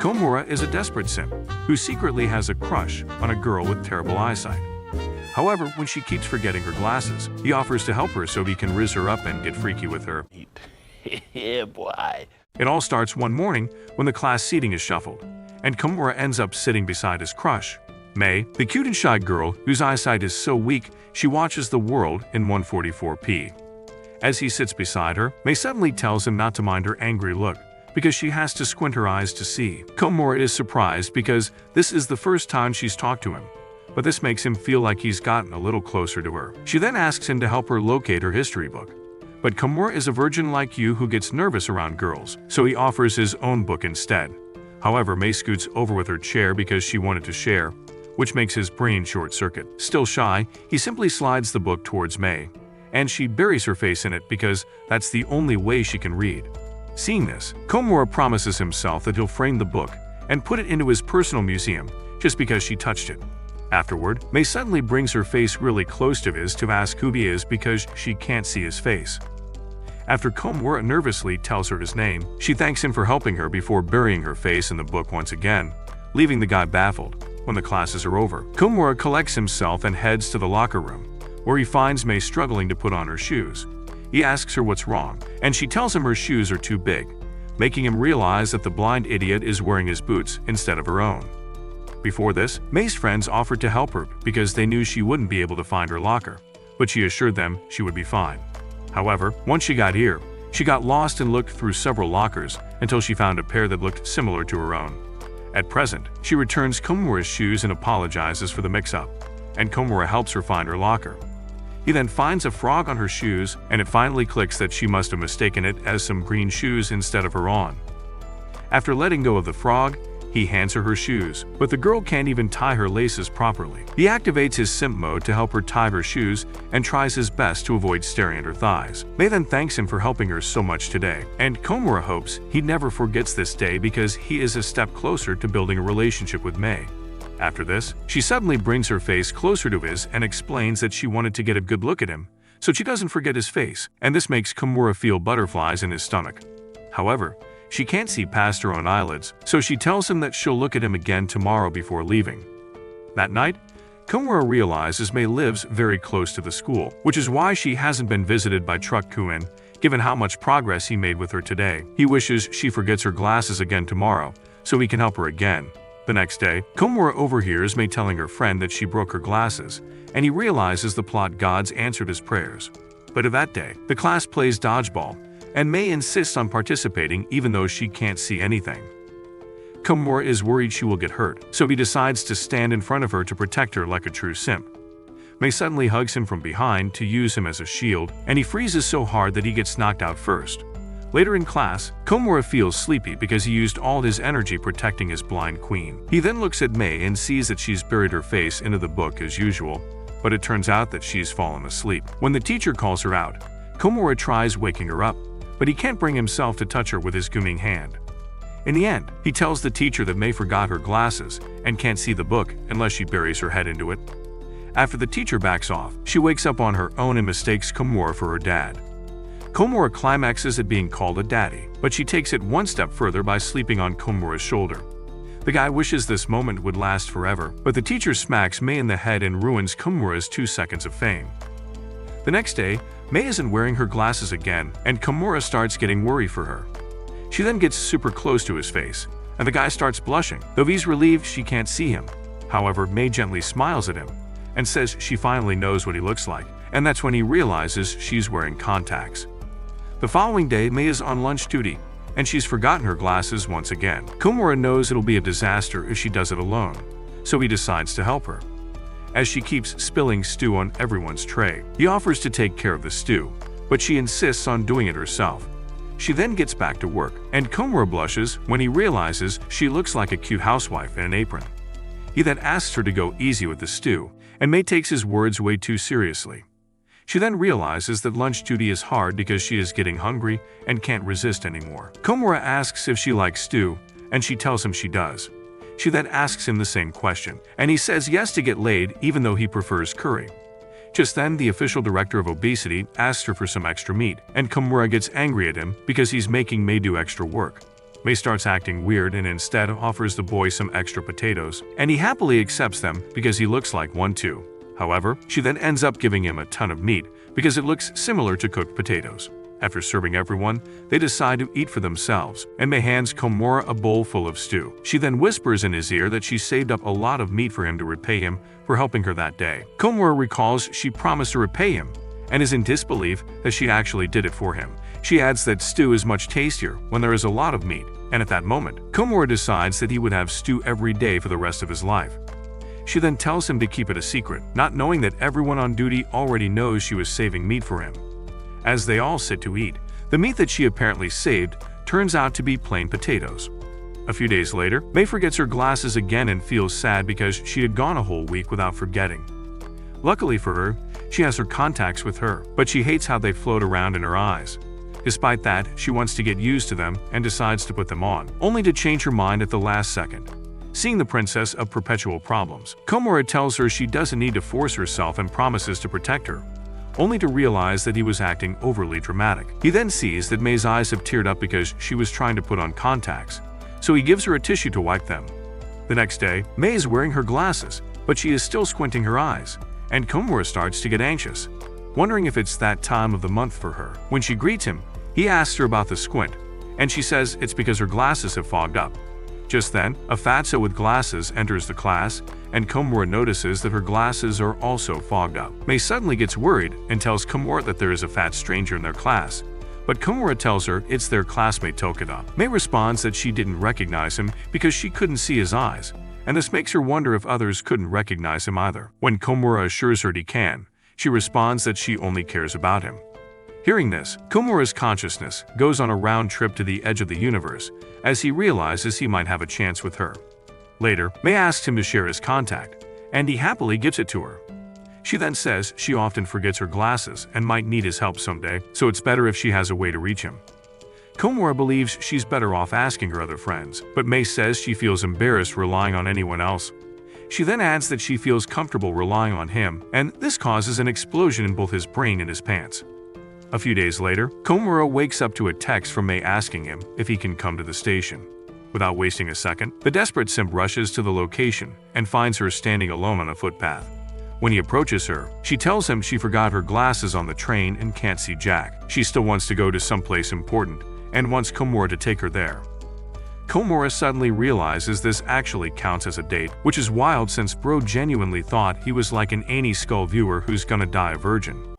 Komura is a desperate simp who secretly has a crush on a girl with terrible eyesight. However, when she keeps forgetting her glasses, he offers to help her so he can riz her up and get freaky with her. Yeah, boy. It all starts one morning when the class seating is shuffled, and Komura ends up sitting beside his crush, Mei, the cute and shy girl whose eyesight is so weak she watches the world in 144p. As he sits beside her, Mei suddenly tells him not to mind her angry look, because she has to squint her eyes to see. Komura is surprised because this is the first time she's talked to him, but this makes him feel like he's gotten a little closer to her. She then asks him to help her locate her history book. But Komura is a virgin like you who gets nervous around girls, so he offers his own book instead. However, Mei scoots over with her chair because she wanted to share, which makes his brain short-circuit. Still shy, he simply slides the book towards Mei, and she buries her face in it because that's the only way she can read. Seeing this, Komura promises himself that he'll frame the book and put it into his personal museum just because she touched it. Afterward, Mei suddenly brings her face really close to his to ask who he is because she can't see his face. After Komura nervously tells her his name, she thanks him for helping her before burying her face in the book once again, leaving the guy baffled. When the classes are over, Komura collects himself and heads to the locker room, where he finds Mei struggling to put on her shoes. He asks her what's wrong, and she tells him her shoes are too big, making him realize that the blind idiot is wearing his boots instead of her own. Before this, Mei's friends offered to help her because they knew she wouldn't be able to find her locker, but she assured them she would be fine. However, once she got here, she got lost and looked through several lockers until she found a pair that looked similar to her own. At present, she returns Komura's shoes and apologizes for the mix-up, and Komura helps her find her locker. He then finds a frog on her shoes, and it finally clicks that she must have mistaken it as some green shoes instead of her own. After letting go of the frog, he hands her shoes, but the girl can't even tie her laces properly. He activates his simp mode to help her tie her shoes and tries his best to avoid staring at her thighs. Mei then thanks him for helping her so much today, and Komura hopes he never forgets this day because he is a step closer to building a relationship with Mei. After this, she suddenly brings her face closer to his and explains that she wanted to get a good look at him, so she doesn't forget his face, and this makes Komura feel butterflies in his stomach. However, she can't see past her own eyelids, so she tells him that she'll look at him again tomorrow before leaving. That night, Komura realizes Mei lives very close to the school, which is why she hasn't been visited by Truck Kuin, given how much progress he made with her today. He wishes she forgets her glasses again tomorrow, so he can help her again. The next day, Komura overhears Mei telling her friend that she broke her glasses, and he realizes the plot gods answered his prayers. But of that day, the class plays dodgeball, and Mei insists on participating even though she can't see anything. Komura is worried she will get hurt, so he decides to stand in front of her to protect her like a true simp. Mei suddenly hugs him from behind to use him as a shield, and he freezes so hard that he gets knocked out first. Later in class, Komura feels sleepy because he used all his energy protecting his blind queen. He then looks at Mei and sees that she's buried her face into the book as usual, but it turns out that she's fallen asleep. When the teacher calls her out, Komura tries waking her up, but he can't bring himself to touch her with his gummy hand. In the end, he tells the teacher that Mei forgot her glasses and can't see the book unless she buries her head into it. After the teacher backs off, she wakes up on her own and mistakes Komura for her dad. Komura climaxes at being called a daddy, but she takes it one step further by sleeping on Komura's shoulder. The guy wishes this moment would last forever, but the teacher smacks Mei in the head and ruins Komura's 2 seconds of fame. The next day, Mei isn't wearing her glasses again, and Komura starts getting worried for her. She then gets super close to his face, and the guy starts blushing, though he's relieved she can't see him. However, Mei gently smiles at him and says she finally knows what he looks like, and that's when he realizes she's wearing contacts. The following day, Mei is on lunch duty, and she's forgotten her glasses once again. Komura knows it'll be a disaster if she does it alone, so he decides to help her. As she keeps spilling stew on everyone's tray, he offers to take care of the stew, but she insists on doing it herself. She then gets back to work, and Komura blushes when he realizes she looks like a cute housewife in an apron. He then asks her to go easy with the stew, and Mei takes his words way too seriously. She then realizes that lunch duty is hard because she is getting hungry and can't resist anymore. Komura asks if she likes stew, and she tells him she does. She then asks him the same question, and he says yes to get laid even though he prefers curry. Just then, the official director of obesity asks her for some extra meat, and Komura gets angry at him because he's making Mei do extra work. May starts acting weird and instead offers the boy some extra potatoes, and he happily accepts them because he looks like one too. However, she then ends up giving him a ton of meat because it looks similar to cooked potatoes. After serving everyone, they decide to eat for themselves, and May hands Komura a bowl full of stew. She then whispers in his ear that she saved up a lot of meat for him to repay him for helping her that day. Komura recalls she promised to repay him, and is in disbelief that she actually did it for him. She adds that stew is much tastier when there is a lot of meat, and at that moment, Komura decides that he would have stew every day for the rest of his life. She then tells him to keep it a secret, not knowing that everyone on duty already knows she was saving meat for him. As they all sit to eat, the meat that she apparently saved turns out to be plain potatoes. A few days later, May forgets her glasses again and feels sad because she had gone a whole week without forgetting. Luckily for her, she has her contacts with her, but she hates how they float around in her eyes. Despite that, she wants to get used to them and decides to put them on, only to change her mind at the last second. Seeing the princess of perpetual problems, Komura tells her she doesn't need to force herself and promises to protect her, only to realize that he was acting overly dramatic. He then sees that May's eyes have teared up because she was trying to put on contacts, so he gives her a tissue to wipe them. The next day, May is wearing her glasses, but she is still squinting her eyes, and Komura starts to get anxious, wondering if it's that time of the month for her. When she greets him, he asks her about the squint, and she says it's because her glasses have fogged up. Just then, a fatso with glasses enters the class, and Komura notices that her glasses are also fogged up. May suddenly gets worried and tells Komura that there is a fat stranger in their class, but Komura tells her it's their classmate Tokida. May responds that she didn't recognize him because she couldn't see his eyes, and this makes her wonder if others couldn't recognize him either. When Komura assures her he can, she responds that she only cares about him. Hearing this, Komura's consciousness goes on a round trip to the edge of the universe as he realizes he might have a chance with her. Later, May asks him to share his contact, and he happily gives it to her. She then says she often forgets her glasses and might need his help someday, so it's better if she has a way to reach him. Komura believes she's better off asking her other friends, but May says she feels embarrassed relying on anyone else. She then adds that she feels comfortable relying on him, and this causes an explosion in both his brain and his pants. A few days later, Komura wakes up to a text from May asking him if he can come to the station. Without wasting a second, the desperate simp rushes to the location and finds her standing alone on a footpath. When he approaches her, she tells him she forgot her glasses on the train and can't see Jack. She still wants to go to someplace important and wants Komura to take her there. Komura suddenly realizes this actually counts as a date, which is wild since bro genuinely thought he was like an Annie Skull viewer who's gonna die a virgin.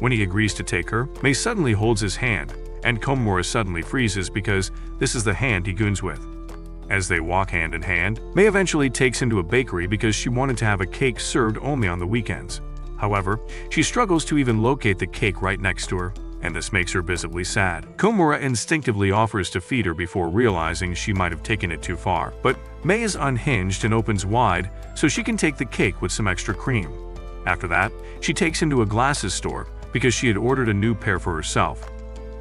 When he agrees to take her, May suddenly holds his hand, and Komura suddenly freezes because this is the hand he goons with. As they walk hand in hand, May eventually takes him to a bakery because she wanted to have a cake served only on the weekends. However, she struggles to even locate the cake right next to her, and this makes her visibly sad. Komura instinctively offers to feed her before realizing she might have taken it too far, but May is unhinged and opens wide so she can take the cake with some extra cream. After that, she takes him to a glasses store because she had ordered a new pair for herself.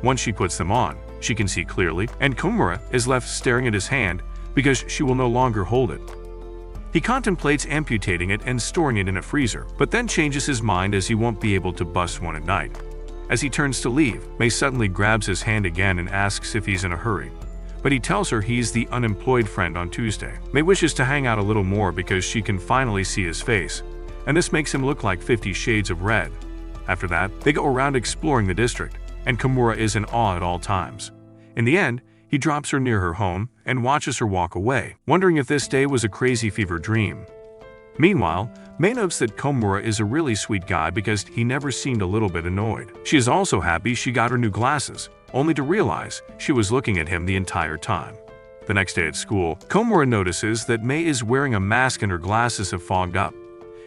Once she puts them on, she can see clearly, and Komura is left staring at his hand because she will no longer hold it. He contemplates amputating it and storing it in a freezer, but then changes his mind as he won't be able to bust one at night. As he turns to leave, May suddenly grabs his hand again and asks if he's in a hurry, but he tells her he's the unemployed friend on Tuesday. May wishes to hang out a little more because she can finally see his face, and this makes him look like 50 Shades of Red. After that, they go around exploring the district, and Komura is in awe at all times. In the end, he drops her near her home and watches her walk away, wondering if this day was a crazy fever dream. Meanwhile, May notes that Komura is a really sweet guy because he never seemed a little bit annoyed. She is also happy she got her new glasses, only to realize she was looking at him the entire time. The next day at school, Komura notices that May is wearing a mask and her glasses have fogged up.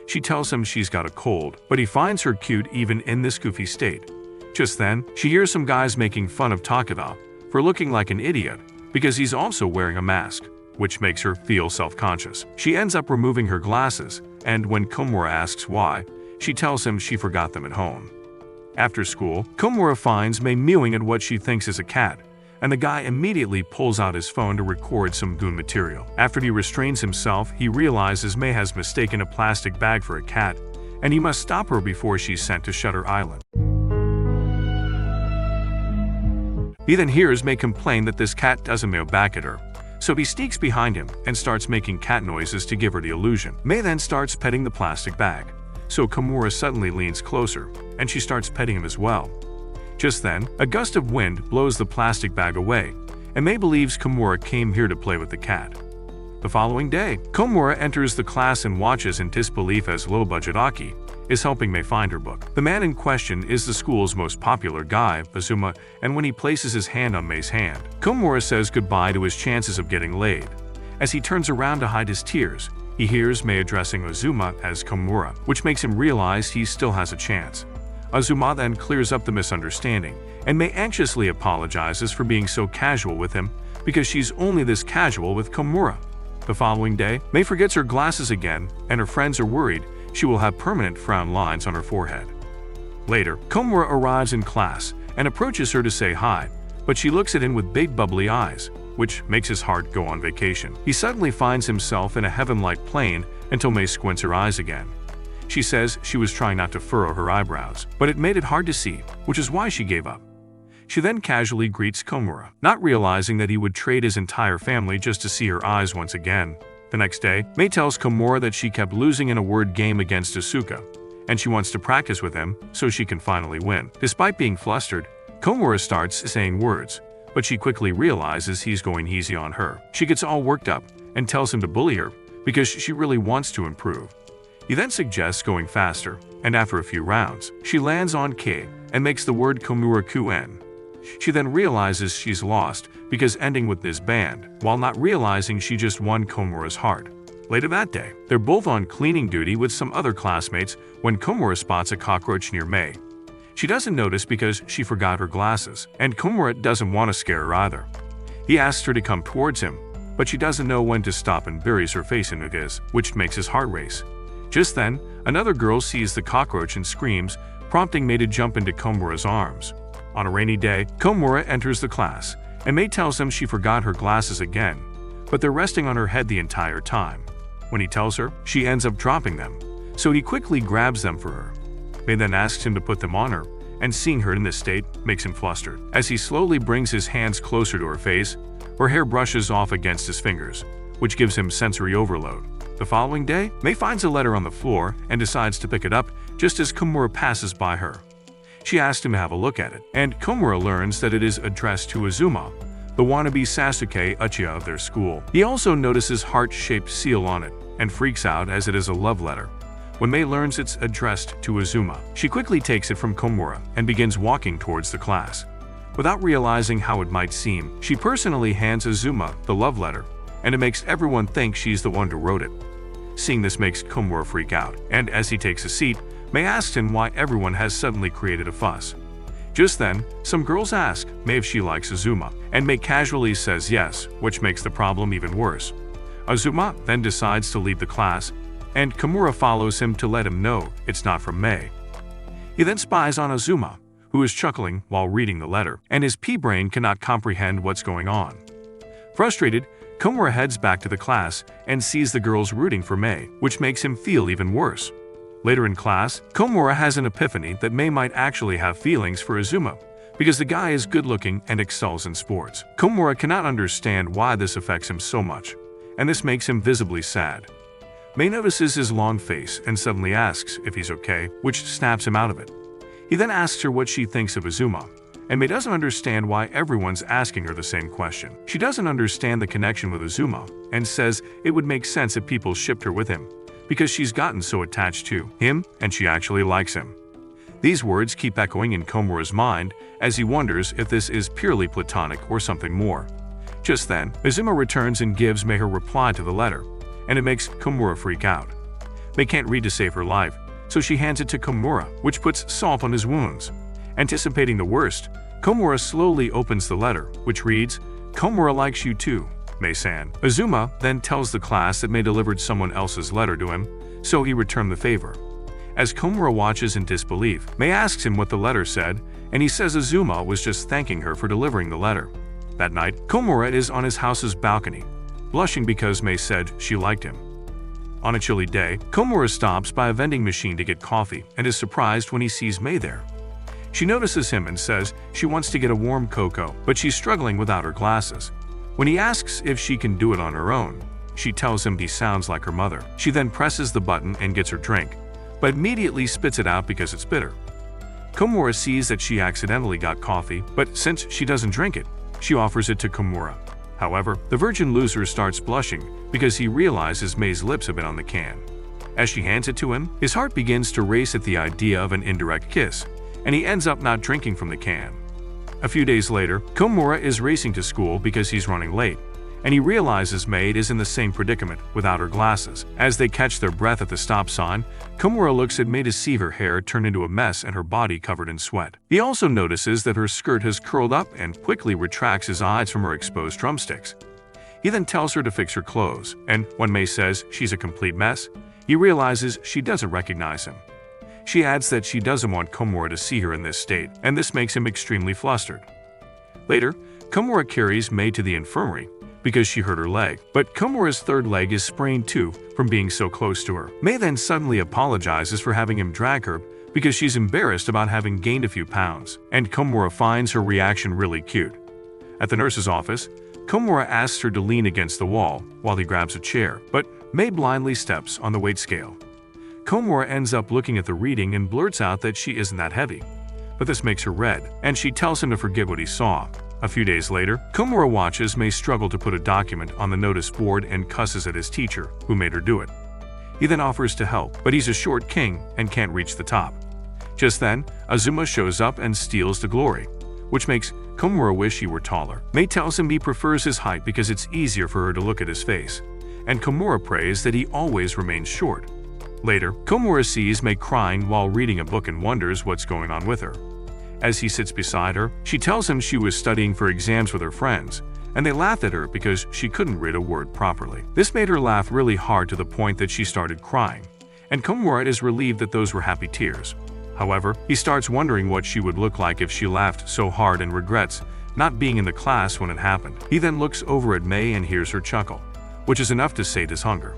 She tells him she's got a cold, but he finds her cute even in this goofy state. Just then, she hears some guys making fun of Takeda for looking like an idiot because he's also wearing a mask, which makes her feel self-conscious. She ends up removing her glasses, and when Komura asks why, she tells him she forgot them at home. After school, Komura finds May mewing at what she thinks is a cat, and the guy immediately pulls out his phone to record some goon material. After he restrains himself, he realizes May has mistaken a plastic bag for a cat, and, he must stop her before she's sent to Shutter Island. He then hears May complain that this cat doesn't meow back at her. So he sneaks behind him and starts making cat noises to give her the illusion. May then starts petting the plastic bag. So Komura suddenly leans closer, and she starts petting him as well. Just then, a gust of wind blows the plastic bag away, and May believes Komura came here to play with the cat. The following day, Komura enters the class and watches in disbelief as low-budget Aki is helping May find her book. The man in question is the school's most popular guy, Azuma, and when he places his hand on May's hand, Komura says goodbye to his chances of getting laid. As he turns around to hide his tears, he hears May addressing Azuma as Komura, which makes him realize he still has a chance. Azuma then clears up the misunderstanding, and May anxiously apologizes for being so casual with him because she's only this casual with Komura. The following day, May forgets her glasses again, and her friends are worried she will have permanent frown lines on her forehead. Later, Komura arrives in class and approaches her to say hi, but she looks at him with big bubbly eyes, which makes his heart go on vacation. He suddenly finds himself in a heaven-like plane until May squints her eyes again. She says she was trying not to furrow her eyebrows, but it made it hard to see, which is why she gave up. She then casually greets Komura, not realizing that he would trade his entire family just to see her eyes once again. The next day, May tells Komura that she kept losing in a word game against Asuka, and she wants to practice with him so she can finally win. Despite being flustered, Komura starts saying words, but she quickly realizes he's going easy on her. She gets all worked up and tells him to bully her because she really wants to improve. He then suggests going faster, and after a few rounds, she lands on K and makes the word Komura-kun. She then realizes she's lost because ending with this band, while not realizing she just won Komura's heart. Later that day, they're both on cleaning duty with some other classmates when Komura spots a cockroach near May. She doesn't notice because she forgot her glasses, and Komura doesn't want to scare her either. He asks her to come towards him, but she doesn't know when to stop and buries her face into his, which makes his heart race. Just then, another girl sees the cockroach and screams, prompting May to jump into Komura's arms. On a rainy day, Komura enters the class, and May tells him she forgot her glasses again, but they're resting on her head the entire time. When he tells her, she ends up dropping them, so he quickly grabs them for her. May then asks him to put them on her, and seeing her in this state makes him flustered. As he slowly brings his hands closer to her face, her hair brushes off against his fingers, which gives him sensory overload. The following day, May finds a letter on the floor and decides to pick it up just as Komura passes by her. She asks him to have a look at it, and Komura learns that it is addressed to Azuma, the wannabe Sasuke Uchiha of their school. He also notices heart-shaped seal on it and freaks out as it is a love letter. When May learns it's addressed to Azuma, she quickly takes it from Komura and begins walking towards the class. Without realizing how it might seem, she personally hands Azuma the love letter, and it makes everyone think she's the one who wrote it. Seeing this makes Komura freak out, and as he takes a seat, May asks him why everyone has suddenly created a fuss. Just then, some girls ask May if she likes Azuma, and May casually says yes, which makes the problem even worse. Azuma then decides to leave the class, and Komura follows him to let him know it's not from May. He then spies on Azuma, who is chuckling while reading the letter, and his pea-brain cannot comprehend what's going on. Frustrated, Komura heads back to the class and sees the girls rooting for May, which makes him feel even worse. Later in class, Komura has an epiphany that May might actually have feelings for Azuma, because the guy is good-looking and excels in sports. Komura cannot understand why this affects him so much, and this makes him visibly sad. May notices his long face and suddenly asks if he's okay, which snaps him out of it. He then asks her what she thinks of Azuma, and May doesn't understand why everyone's asking her the same question. She doesn't understand the connection with Azuma, and says it would make sense if people shipped her with him, because she's gotten so attached to him and she actually likes him. These words keep echoing in Komura's mind as he wonders if this is purely platonic or something more. Just then, Azuma returns and gives May her reply to the letter, and it makes Komura freak out. May can't read to save her life, so she hands it to Komura, which puts salt on his wounds. Anticipating the worst, Komura slowly opens the letter, which reads, "Komura likes you too, May-san." Azuma then tells the class that May delivered someone else's letter to him, so he returned the favor. As Komura watches in disbelief, May asks him what the letter said, and he says Azuma was just thanking her for delivering the letter. That night, Komura is on his house's balcony, blushing because May said she liked him. On a chilly day, Komura stops by a vending machine to get coffee and is surprised when he sees May there. She notices him and says she wants to get a warm cocoa, but she's struggling without her glasses. When he asks if she can do it on her own, she tells him he sounds like her mother. She then presses the button and gets her drink, but immediately spits it out because it's bitter. Komura sees that she accidentally got coffee, but since she doesn't drink it, she offers it to Komura. However, the virgin loser starts blushing because he realizes Mei's lips have been on the can. As she hands it to him, his heart begins to race at the idea of an indirect kiss, and he ends up not drinking from the can. A few days later, Komura is racing to school because he's running late, and he realizes Mei is in the same predicament without her glasses. As they catch their breath at the stop sign, Komura looks at Mei to see her hair turn into a mess and her body covered in sweat. He also notices that her skirt has curled up and quickly retracts his eyes from her exposed drumsticks. He then tells her to fix her clothes, and when Mei says she's a complete mess, he realizes she doesn't recognize him. She adds that she doesn't want Komura to see her in this state, and this makes him extremely flustered. Later, Komura carries Mei to the infirmary because she hurt her leg, but Komura's third leg is sprained too from being so close to her. Mei then suddenly apologizes for having him drag her because she's embarrassed about having gained a few pounds, and Komura finds her reaction really cute. At the nurse's office, Komura asks her to lean against the wall while he grabs a chair, but Mei blindly steps on the weight scale. Komura ends up looking at the reading and blurts out that she isn't that heavy, but this makes her red, and she tells him to forget what he saw. A few days later, Komura watches Mei struggle to put a document on the notice board and cusses at his teacher, who made her do it. He then offers to help, but he's a short king and can't reach the top. Just then, Azuma shows up and steals the glory, which makes Komura wish he were taller. Mei tells him he prefers his height because it's easier for her to look at his face, and Komura prays that he always remains short. Later, Komura sees Mei crying while reading a book and wonders what's going on with her. As he sits beside her, she tells him she was studying for exams with her friends, and they laughed at her because she couldn't read a word properly. This made her laugh really hard to the point that she started crying, and Komura is relieved that those were happy tears. However, he starts wondering what she would look like if she laughed so hard and regrets not being in the class when it happened. He then looks over at Mei and hears her chuckle, which is enough to sate his hunger.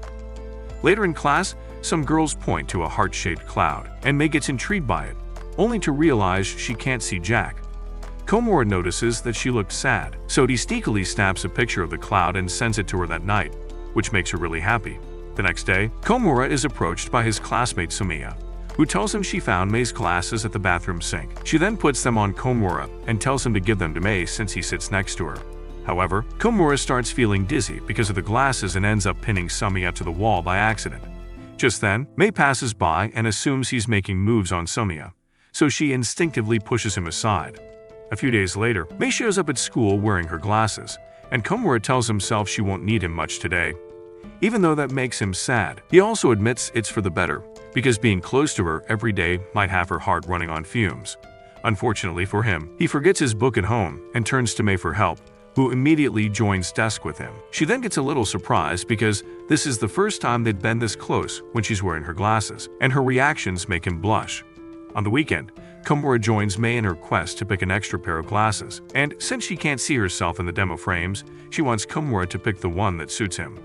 Later in class, some girls point to a heart-shaped cloud, and Mei gets intrigued by it, only to realize she can't see Jack. Komura notices that she looked sad, so he sneakily snaps a picture of the cloud and sends it to her that night, which makes her really happy. The next day, Komura is approached by his classmate Sumiya, who tells him she found Mei's glasses at the bathroom sink. She then puts them on Komura and tells him to give them to Mei since he sits next to her. However, Komura starts feeling dizzy because of the glasses and ends up pinning Sumiya to the wall by accident. Just then, Mei passes by and assumes he's making moves on Sumiya, so she instinctively pushes him aside. A few days later, Mei shows up at school wearing her glasses, and Komura tells himself she won't need him much today. Even though that makes him sad, he also admits it's for the better, because being close to her every day might have her heart running on fumes. Unfortunately for him, he forgets his book at home and turns to Mei for help, who immediately joins desk with him. She then gets a little surprised because this is the first time they'd been this close when she's wearing her glasses, and her reactions make him blush. On the weekend, Komura joins Mei in her quest to pick an extra pair of glasses, and since she can't see herself in the demo frames, she wants Komura to pick the one that suits him.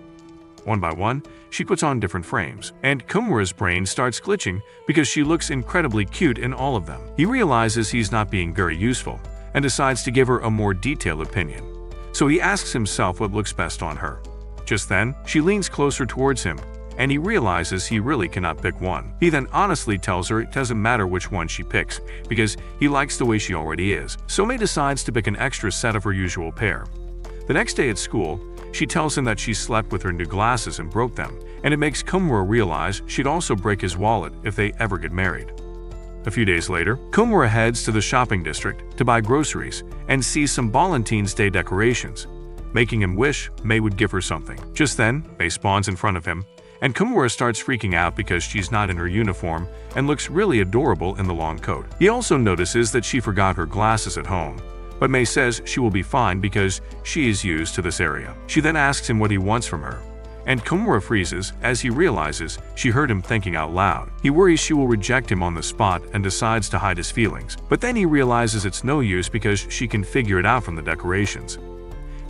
One by one, she puts on different frames, and Komura's brain starts glitching because she looks incredibly cute in all of them. He realizes he's not being very useful, and decides to give her a more detailed opinion. So he asks himself what looks best on her. Just then, she leans closer towards him, and he realizes he really cannot pick one. He then honestly tells her it doesn't matter which one she picks, because he likes the way she already is. So Mei decides to pick an extra set of her usual pair. The next day at school, she tells him that she slept with her new glasses and broke them, and it makes Komura realize she'd also break his wallet if they ever get married. A few days later, Komura heads to the shopping district to buy groceries and sees some Valentine's Day decorations, making him wish Mei would give her something. Just then, Mei spawns in front of him, and Komura starts freaking out because she's not in her uniform and looks really adorable in the long coat. He also notices that she forgot her glasses at home, but Mei says she will be fine because she is used to this area. She then asks him what he wants from her, and Komura freezes as he realizes she heard him thinking out loud. He worries she will reject him on the spot and decides to hide his feelings, but then he realizes it's no use because she can figure it out from the decorations.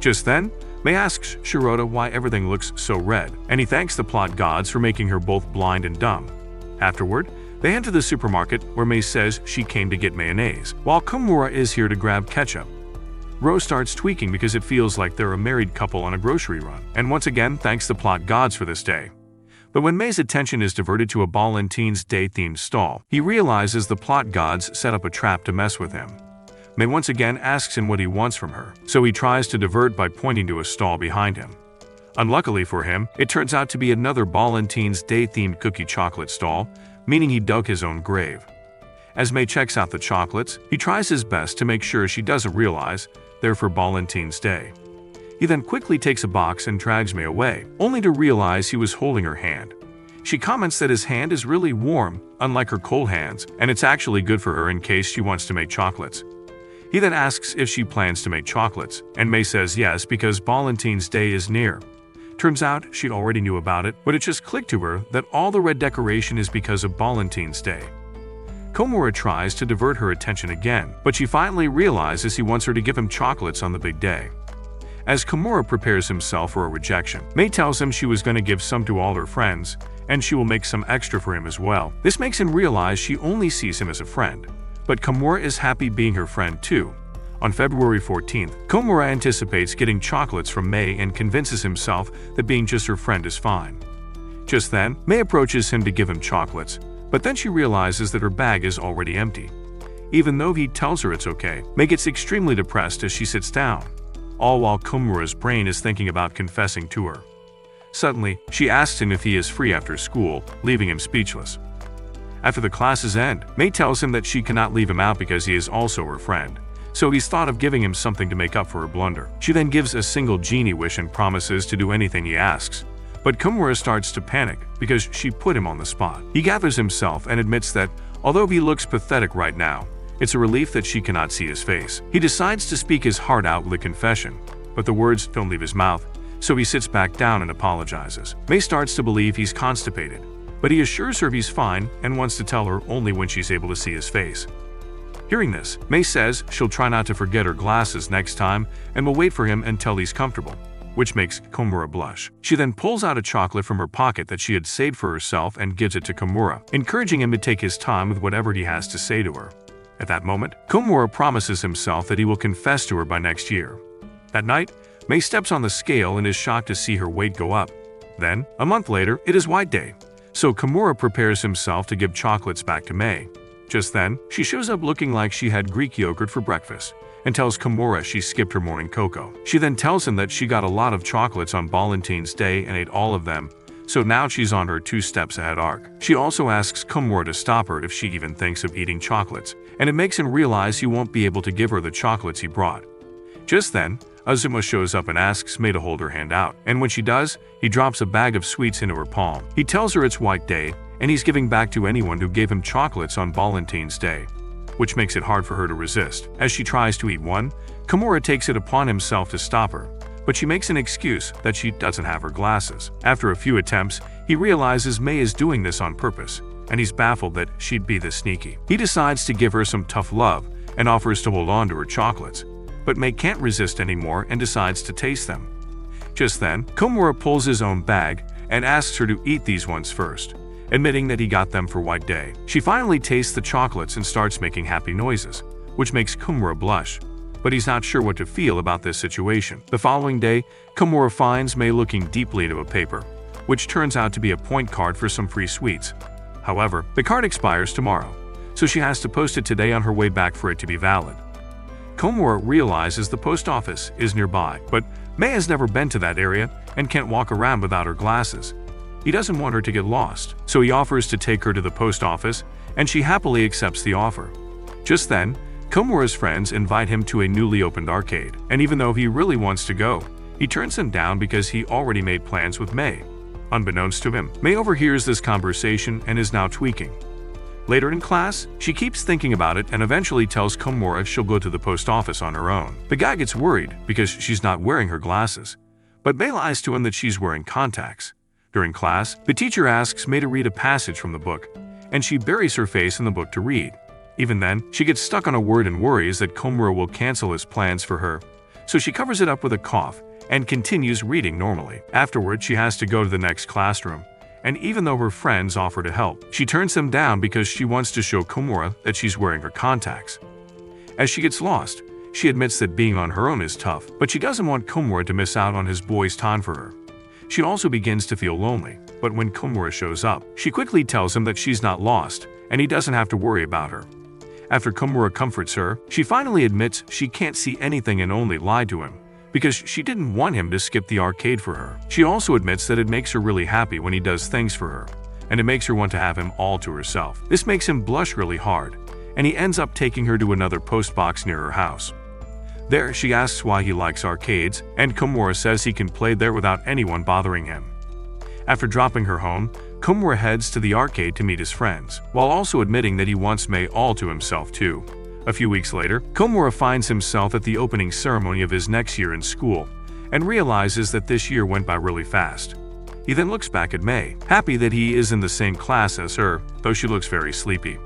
Just then, Mei asks Shirota why everything looks so red, and he thanks the plot gods for making her both blind and dumb. Afterward, They enter the supermarket where May says she came to get mayonnaise, while Komura is here to grab ketchup. Rose starts tweaking because it feels like they're a married couple on a grocery run, and once again thanks the plot gods for this day. But when May's attention is diverted to a Valentine's Day themed stall, he realizes the plot gods set up a trap to mess with him. May once again asks him what he wants from her, so he tries to divert by pointing to a stall behind him. Unluckily for him, it turns out to be another Valentine's Day themed cookie chocolate stall, meaning he dug his own grave. As May checks out the chocolates, he tries his best to make sure she doesn't realize they're for Valentine's Day. He then quickly takes a box and drags May away, only to realize he was holding her hand. She comments that his hand is really warm, unlike her cold hands, and it's actually good for her in case she wants to make chocolates. He then asks if she plans to make chocolates, and May says yes because Valentine's Day is near. Turns out she already knew about it, but it just clicked to her that all the red decoration is because of Valentine's Day. Komura tries to divert her attention again, but she finally realizes he wants her to give him chocolates on the big day. As Komura prepares himself for a rejection, May tells him she was going to give some to all her friends, and she will make some extra for him as well. This makes him realize she only sees him as a friend, but Komura is happy being her friend too. On February 14th, Komura anticipates getting chocolates from May and convinces himself that being just her friend is fine. Just then, May approaches him to give him chocolates, but then she realizes that her bag is already empty. Even though he tells her it's okay, May gets extremely depressed as she sits down, all while Komura's brain is thinking about confessing to her. Suddenly, she asks him if he is free after school, leaving him speechless. After the classes end, May tells him that she cannot leave him out because he is also her friend, so he's thought of giving him something to make up for her blunder. She then gives a single genie wish and promises to do anything he asks. But Komura starts to panic because she put him on the spot. He gathers himself and admits that, although he looks pathetic right now, it's a relief that she cannot see his face. He decides to speak his heart out with a confession, but the words don't leave his mouth, so he sits back down and apologizes. May starts to believe he's constipated, but he assures her he's fine and wants to tell her only when she's able to see his face. Hearing this, May says she'll try not to forget her glasses next time and will wait for him until he's comfortable, which makes Komura blush. She then pulls out a chocolate from her pocket that she had saved for herself and gives it to Komura, encouraging him to take his time with whatever he has to say to her. At that moment, Komura promises himself that he will confess to her by next year. That night, May steps on the scale and is shocked to see her weight go up. Then, a month later, it is White Day, so Komura prepares himself to give chocolates back to May. Just then, she shows up looking like she had Greek yogurt for breakfast and tells Komura she skipped her morning cocoa. She then tells him that she got a lot of chocolates on Valentine's Day and ate all of them, so now she's on her 2 steps ahead arc. She also asks Komura to stop her if she even thinks of eating chocolates, and it makes him realize he won't be able to give her the chocolates he brought. Just then, Azuma shows up and asks May to hold her hand out, and when she does, he drops a bag of sweets into her palm. He tells her it's White Day, and he's giving back to anyone who gave him chocolates on Valentine's Day, which makes it hard for her to resist. As she tries to eat one, Komura takes it upon himself to stop her, but she makes an excuse that she doesn't have her glasses. After a few attempts, he realizes May is doing this on purpose, and he's baffled that she'd be this sneaky. He decides to give her some tough love and offers to hold on to her chocolates, but May can't resist anymore and decides to taste them. Just then, Komura pulls his own bag and asks her to eat these ones first, admitting that he got them for White Day. She finally tastes the chocolates and starts making happy noises, which makes Komura blush, but he's not sure what to feel about this situation. The following day, Komura finds May looking deeply into a paper, which turns out to be a point card for some free sweets. However, the card expires tomorrow, so she has to post it today on her way back for it to be valid. Komura realizes the post office is nearby, but May has never been to that area and can't walk around without her glasses. He doesn't want her to get lost, so he offers to take her to the post office, and she happily accepts the offer. Just then, Komura's friends invite him to a newly opened arcade, and even though he really wants to go, he turns them down because he already made plans with May. Unbeknownst to him, May overhears this conversation and is now tweaking. Later in class, she keeps thinking about it and eventually tells Komura she'll go to the post office on her own. The guy gets worried because she's not wearing her glasses, but May lies to him that she's wearing contacts. During class, the teacher asks May to read a passage from the book, and she buries her face in the book to read. Even then, she gets stuck on a word and worries that Komura will cancel his plans for her, so she covers it up with a cough and continues reading normally. Afterward, she has to go to the next classroom, and even though her friends offer to help, she turns them down because she wants to show Komura that she's wearing her contacts. As she gets lost, she admits that being on her own is tough, but she doesn't want Komura to miss out on his boy's time for her. She also begins to feel lonely, but when Komura shows up, she quickly tells him that she's not lost, and he doesn't have to worry about her. After Komura comforts her, she finally admits she can't see anything and only lied to him, because she didn't want him to skip the arcade for her. She also admits that it makes her really happy when he does things for her, and it makes her want to have him all to herself. This makes him blush really hard, and he ends up taking her to another post box near her house. There, she asks why he likes arcades, and Komura says he can play there without anyone bothering him. After dropping her home, Komura heads to the arcade to meet his friends, while also admitting that he wants Mei all to himself too. A few weeks later, Komura finds himself at the opening ceremony of his next year in school, and realizes that this year went by really fast. He then looks back at Mei, happy that he is in the same class as her, though she looks very sleepy.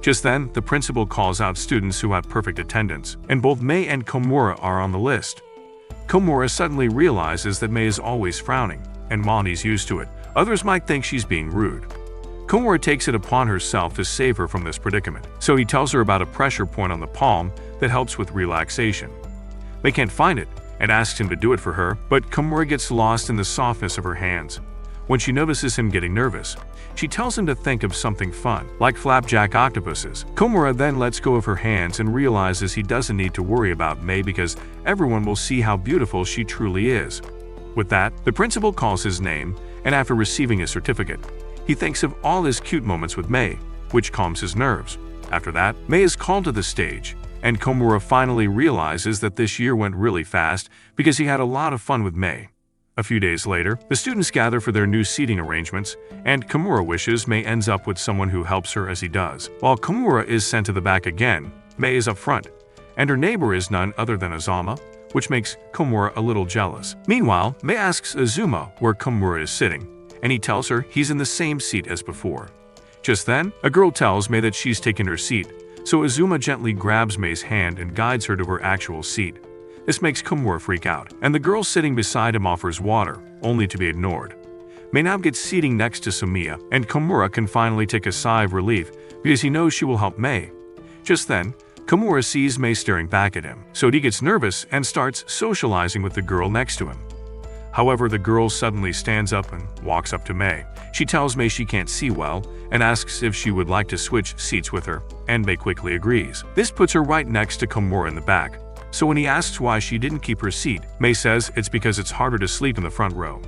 Just then, the principal calls out students who have perfect attendance, and both Mei and Komura are on the list. Komura suddenly realizes that Mei is always frowning, and while he's used to it, others might think she's being rude. Komura takes it upon herself to save her from this predicament, so he tells her about a pressure point on the palm that helps with relaxation. Mei can't find it, and asks him to do it for her, but Komura gets lost in the softness of her hands. When she notices him getting nervous, she tells him to think of something fun, like flapjack octopuses. Komura then lets go of her hands and realizes he doesn't need to worry about Mei because everyone will see how beautiful she truly is. With that, the principal calls his name, and after receiving his certificate, he thinks of all his cute moments with Mei, which calms his nerves. After that, Mei is called to the stage, and Komura finally realizes that this year went really fast because he had a lot of fun with Mei. A few days later, the students gather for their new seating arrangements, and Komura wishes Mei ends up with someone who helps her as he does. While Komura is sent to the back again, Mei is up front, and her neighbor is none other than Azuma, which makes Komura a little jealous. Meanwhile, Mei asks Azuma where Komura is sitting, and he tells her he's in the same seat as before. Just then, a girl tells Mei that she's taken her seat, so Azuma gently grabs Mei's hand and guides her to her actual seat. This makes Komura freak out, and the girl sitting beside him offers water, only to be ignored. Mei now gets seating next to Sumiya, and Komura can finally take a sigh of relief because he knows she will help Mei. Just then, Komura sees Mei staring back at him, so he gets nervous and starts socializing with the girl next to him. However, the girl suddenly stands up and walks up to Mei. She tells Mei she can't see well and asks if she would like to switch seats with her, and Mei quickly agrees. This puts her right next to Komura in the back. So when he asks why she didn't keep her seat, Mei says it's because it's harder to sleep in the front row.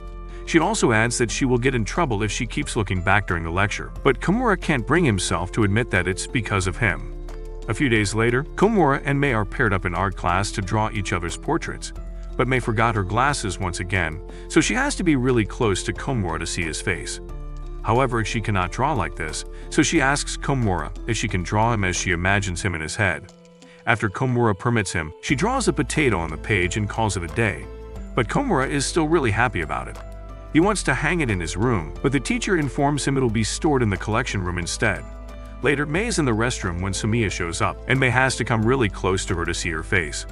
She also adds that she will get in trouble if she keeps looking back during the lecture, but Komura can't bring himself to admit that it's because of him. A few days later, Komura and Mei are paired up in art class to draw each other's portraits, but Mei forgot her glasses once again, so she has to be really close to Komura to see his face. However, she cannot draw like this, so she asks Komura if she can draw him as she imagines him in his head. After Komura permits him, she draws a potato on the page and calls it a day. But Komura is still really happy about it. He wants to hang it in his room, but the teacher informs him it'll be stored in the collection room instead. Later, Mei is in the restroom when Sumiya shows up, and Mei has to come really close to her to see her face.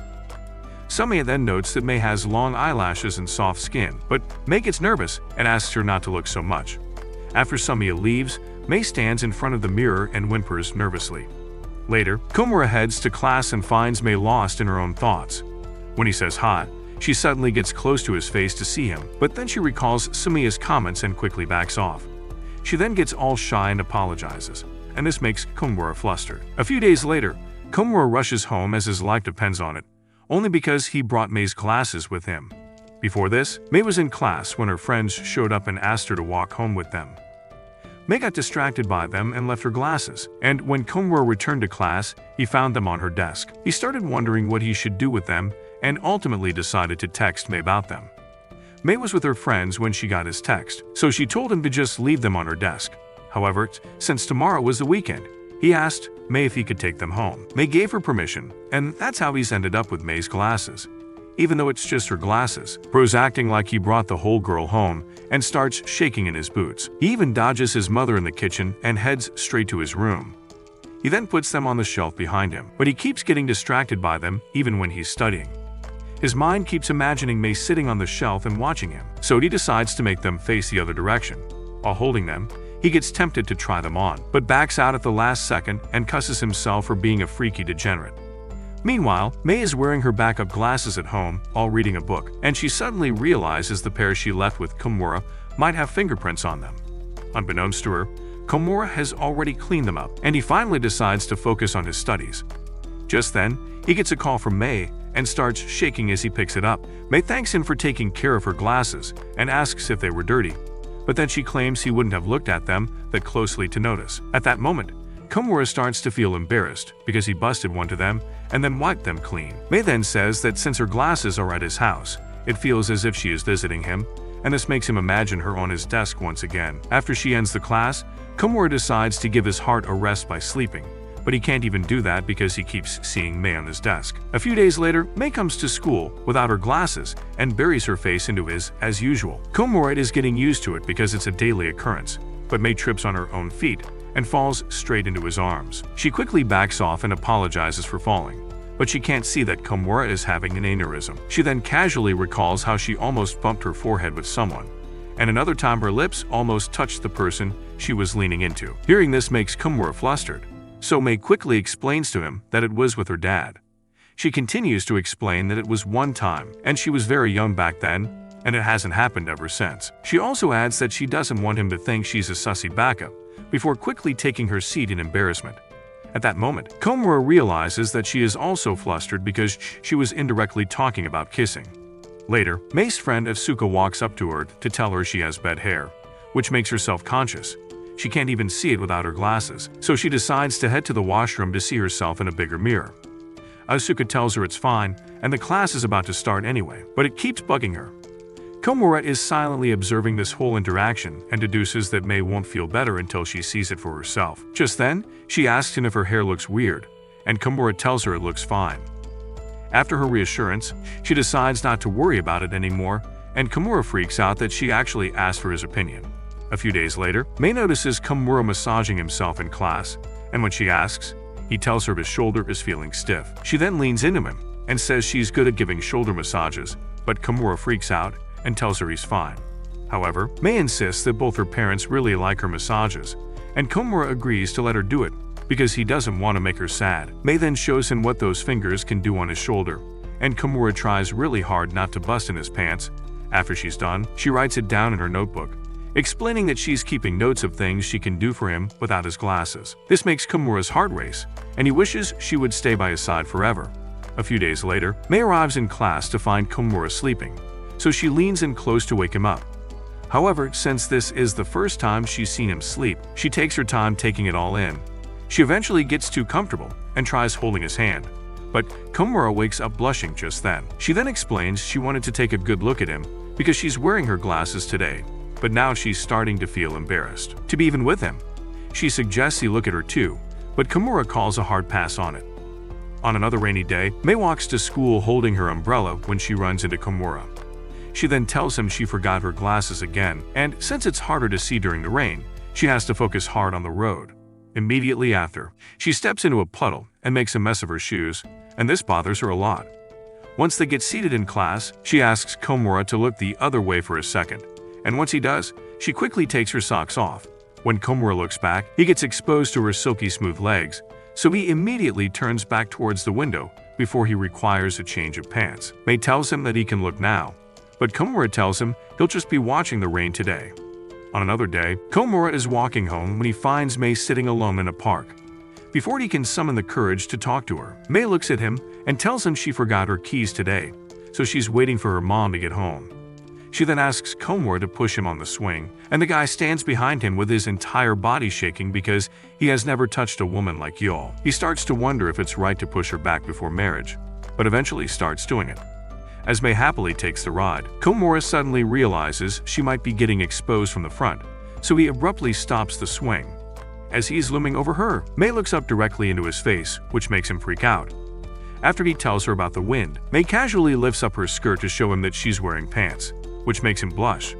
Sumiya then notes that Mei has long eyelashes and soft skin, but Mei gets nervous and asks her not to look so much. After Sumiya leaves, Mei stands in front of the mirror and whimpers nervously. Later, Komura heads to class and finds Mei lost in her own thoughts. When he says hi, she suddenly gets close to his face to see him, but then she recalls Sumiya's comments and quickly backs off. She then gets all shy and apologizes, and this makes Komura flustered. A few days later, Komura rushes home as his life depends on it, only because he brought Mei's glasses with him. Before this, Mei was in class when her friends showed up and asked her to walk home with them. Mei got distracted by them and left her glasses, and when Komura returned to class, he found them on her desk. He started wondering what he should do with them and ultimately decided to text Mei about them. Mei was with her friends when she got his text, so she told him to just leave them on her desk. However, since tomorrow was the weekend, he asked Mei if he could take them home. Mei gave her permission, and that's how he's ended up with Mei's glasses. Even though it's just her glasses, Bro's acting like he brought the whole girl home and starts shaking in his boots. He even dodges his mother in the kitchen and heads straight to his room. He then puts them on the shelf behind him, but he keeps getting distracted by them even when he's studying. His mind keeps imagining Mei sitting on the shelf and watching him, so he decides to make them face the other direction. While holding them, he gets tempted to try them on, but backs out at the last second and cusses himself for being a freaky degenerate. Meanwhile, May is wearing her backup glasses at home while reading a book, and she suddenly realizes the pair she left with Komura might have fingerprints on them. Unbeknownst to her, Komura has already cleaned them up, and he finally decides to focus on his studies. Just then, he gets a call from May and starts shaking as he picks it up. May thanks him for taking care of her glasses and asks if they were dirty, but then she claims he wouldn't have looked at them that closely to notice. At that moment, Komura starts to feel embarrassed because he busted one to them and then wiped them clean. May then says that since her glasses are at his house, it feels as if she is visiting him, and this makes him imagine her on his desk once again. After she ends the class, Komura decides to give his heart a rest by sleeping, but he can't even do that because he keeps seeing May on his desk. A few days later, May comes to school without her glasses and buries her face into his as usual. Komura is getting used to it because it's a daily occurrence, but May trips on her own feet and falls straight into his arms. She quickly backs off and apologizes for falling, but she can't see that Komura is having an aneurysm. She then casually recalls how she almost bumped her forehead with someone, and another time her lips almost touched the person she was leaning into. Hearing this makes Komura flustered, so May quickly explains to him that it was with her dad. She continues to explain that it was one time, and she was very young back then, and it hasn't happened ever since. She also adds that she doesn't want him to think she's a sussy backup, before quickly taking her seat in embarrassment. At that moment, Komura realizes that she is also flustered because she was indirectly talking about kissing. Later, May's friend Asuka walks up to her to tell her she has bad hair, which makes her self-conscious. She can't even see it without her glasses, so she decides to head to the washroom to see herself in a bigger mirror. Asuka tells her it's fine, and the class is about to start anyway, but it keeps bugging her. Komura is silently observing this whole interaction and deduces that May won't feel better until she sees it for herself. Just then, she asks him if her hair looks weird, and Komura tells her it looks fine. After her reassurance, she decides not to worry about it anymore, and Komura freaks out that she actually asked for his opinion. A few days later, May notices Komura massaging himself in class, and when she asks, he tells her his shoulder is feeling stiff. She then leans into him and says she's good at giving shoulder massages, but Komura freaks out and tells her he's fine. However, May insists that both her parents really like her massages, and Komura agrees to let her do it because he doesn't want to make her sad. May then shows him what those fingers can do on his shoulder, and Komura tries really hard not to bust in his pants. After she's done, she writes it down in her notebook, explaining that she's keeping notes of things she can do for him without his glasses. This makes Komura's heart race, and he wishes she would stay by his side forever. A few days later, May arrives in class to find Komura sleeping, so she leans in close to wake him up. However, since this is the first time she's seen him sleep, she takes her time taking it all in. She eventually gets too comfortable and tries holding his hand, but Komura wakes up blushing just then. She then explains she wanted to take a good look at him because she's wearing her glasses today, but now she's starting to feel embarrassed to be even with him. She suggests he look at her too, but Komura calls a hard pass on it. On another rainy day, May walks to school holding her umbrella when she runs into Komura. She then tells him she forgot her glasses again, and since it's harder to see during the rain, she has to focus hard on the road. Immediately after, she steps into a puddle and makes a mess of her shoes, and this bothers her a lot. Once they get seated in class, she asks Komura to look the other way for a second, and once he does, she quickly takes her socks off. When Komura looks back, he gets exposed to her silky smooth legs, so he immediately turns back towards the window before he requires a change of pants. May tells him that he can look now, but Komura tells him he'll just be watching the rain today. On another day, Komura is walking home when he finds May sitting alone in a park. Before he can summon the courage to talk to her, May looks at him and tells him she forgot her keys today, so she's waiting for her mom to get home. She then asks Komura to push him on the swing, and the guy stands behind him with his entire body shaking because he has never touched a woman like y'all. He starts to wonder if it's right to push her back before marriage, but eventually starts doing it. As May happily takes the ride, Komura suddenly realizes she might be getting exposed from the front, so he abruptly stops the swing. As he's looming over her, May looks up directly into his face, which makes him freak out. After he tells her about the wind, May casually lifts up her skirt to show him that she's wearing pants, which makes him blush.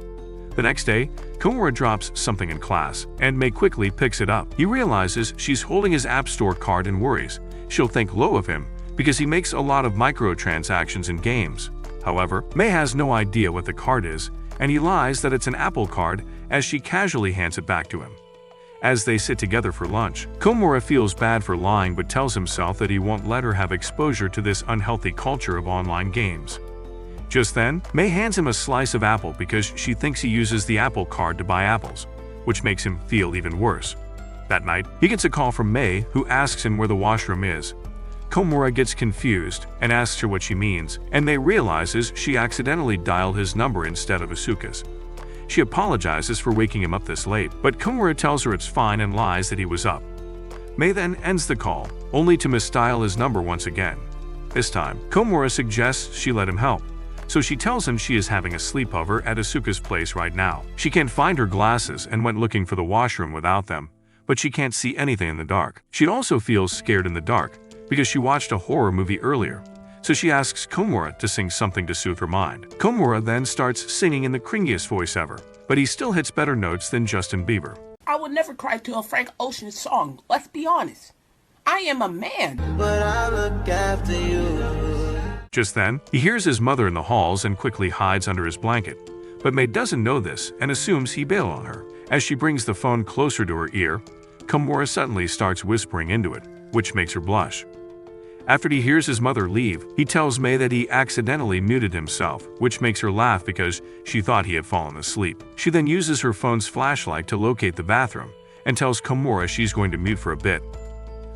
The next day, Komura drops something in class, and May quickly picks it up. He realizes she's holding his App Store card and worries she'll think low of him because he makes a lot of microtransactions in games. However, May has no idea what the card is, and he lies that it's an Apple card as she casually hands it back to him. As they sit together for lunch, Komura feels bad for lying but tells himself that he won't let her have exposure to this unhealthy culture of online games. Just then, May hands him a slice of apple because she thinks he uses the Apple card to buy apples, which makes him feel even worse. That night, he gets a call from May, who asks him where the washroom is. Komura gets confused and asks her what she means, and May realizes she accidentally dialed his number instead of Asuka's. She apologizes for waking him up this late, but Komura tells her it's fine and lies that he was up. May then ends the call, only to misdial his number once again. This time, Komura suggests she let him help, so she tells him she is having a sleepover at Asuka's place right now. She can't find her glasses and went looking for the washroom without them, but she can't see anything in the dark. She also feels scared in the dark because she watched a horror movie earlier, so she asks Komura to sing something to soothe her mind. Komura then starts singing in the cringiest voice ever, but he still hits better notes than Justin Bieber. I would never cry to a Frank Ocean song, let's be honest. I am a man. But I look after you. Just then, he hears his mother in the halls and quickly hides under his blanket, but May doesn't know this and assumes he bailed on her. As she brings the phone closer to her ear, Komura suddenly starts whispering into it, which makes her blush. After he hears his mother leave, he tells May that he accidentally muted himself, which makes her laugh because she thought he had fallen asleep. She then uses her phone's flashlight to locate the bathroom and tells Komura she's going to mute for a bit.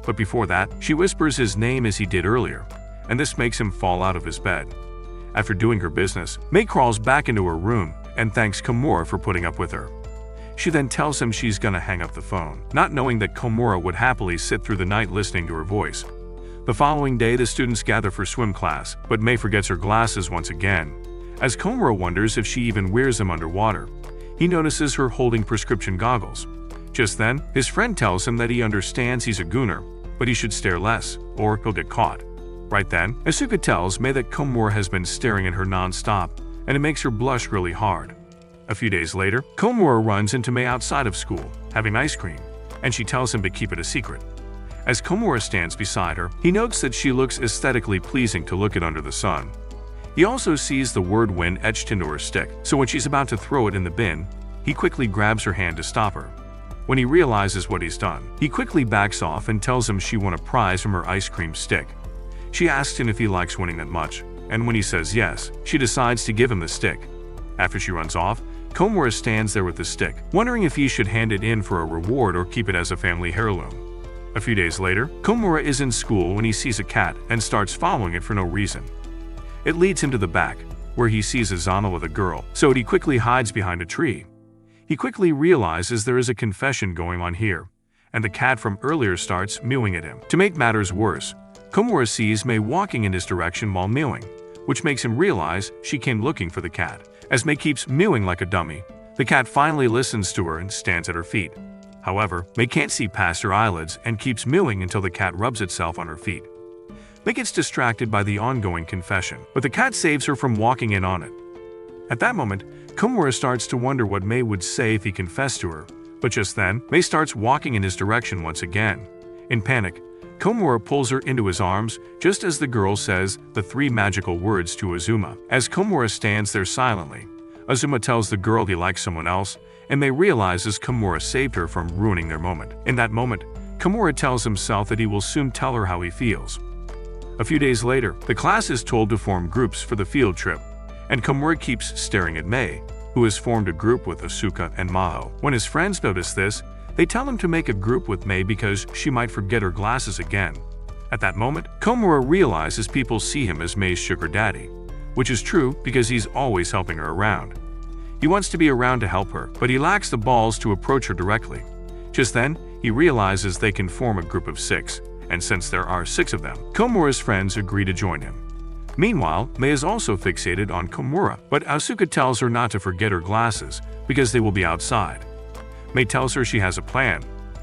But before that, she whispers his name as he did earlier, and this makes him fall out of his bed. After doing her business, May crawls back into her room and thanks Komura for putting up with her. She then tells him she's gonna hang up the phone, not knowing that Komura would happily sit through the night listening to her voice. The following day, the students gather for swim class, but May forgets her glasses once again. As Komura wonders if she even wears them underwater, he notices her holding prescription goggles. Just then, his friend tells him that he understands he's a gooner, but he should stare less, or he'll get caught. Right then, Asuka tells May that Komura has been staring at her non-stop, and it makes her blush really hard. A few days later, Komura runs into May outside of school, having ice cream, and she tells him to keep it a secret. As Komura stands beside her, he notes that she looks aesthetically pleasing to look at under the sun. He also sees the word win etched into her stick, so when she's about to throw it in the bin, he quickly grabs her hand to stop her. When he realizes what he's done, he quickly backs off and tells him she won a prize from her ice cream stick. She asks him if he likes winning that much, and when he says yes, she decides to give him the stick. After she runs off, Komura stands there with the stick, wondering if he should hand it in for a reward or keep it as a family heirloom. A few days later, Komura is in school when he sees a cat and starts following it for no reason. It leads him to the back, where he sees Azana with a girl, so he quickly hides behind a tree. He quickly realizes there is a confession going on here, and the cat from earlier starts mewing at him. To make matters worse, Komura sees May walking in his direction while mewing, which makes him realize she came looking for the cat. As May keeps mewing like a dummy, the cat finally listens to her and stands at her feet. However, May can't see past her eyelids and keeps mewing until the cat rubs itself on her feet. May gets distracted by the ongoing confession, but the cat saves her from walking in on it. At that moment, Komura starts to wonder what May would say if he confessed to her, but just then, May starts walking in his direction once again. In panic, Komura pulls her into his arms just as the girl says the 3 magical words to Azuma. As Komura stands there silently, Azuma tells the girl he likes someone else, and May realizes Komura saved her from ruining their moment. In that moment, Komura tells himself that he will soon tell her how he feels. A few days later, the class is told to form groups for the field trip, and Komura keeps staring at May, who has formed a group with Asuka and Maho. When his friends notice this, they tell him to make a group with May because she might forget her glasses again. At that moment, Komura realizes people see him as May's sugar daddy, which is true because he's always helping her around. He wants to be around to help her, but he lacks the balls to approach her directly. Just then, he realizes they can form a group of 6, and since there are 6 of them, Komura's friends agree to join him. Meanwhile, May is also fixated on Komura, but Asuka tells her not to forget her glasses because they will be outside. May tells her she has a plan,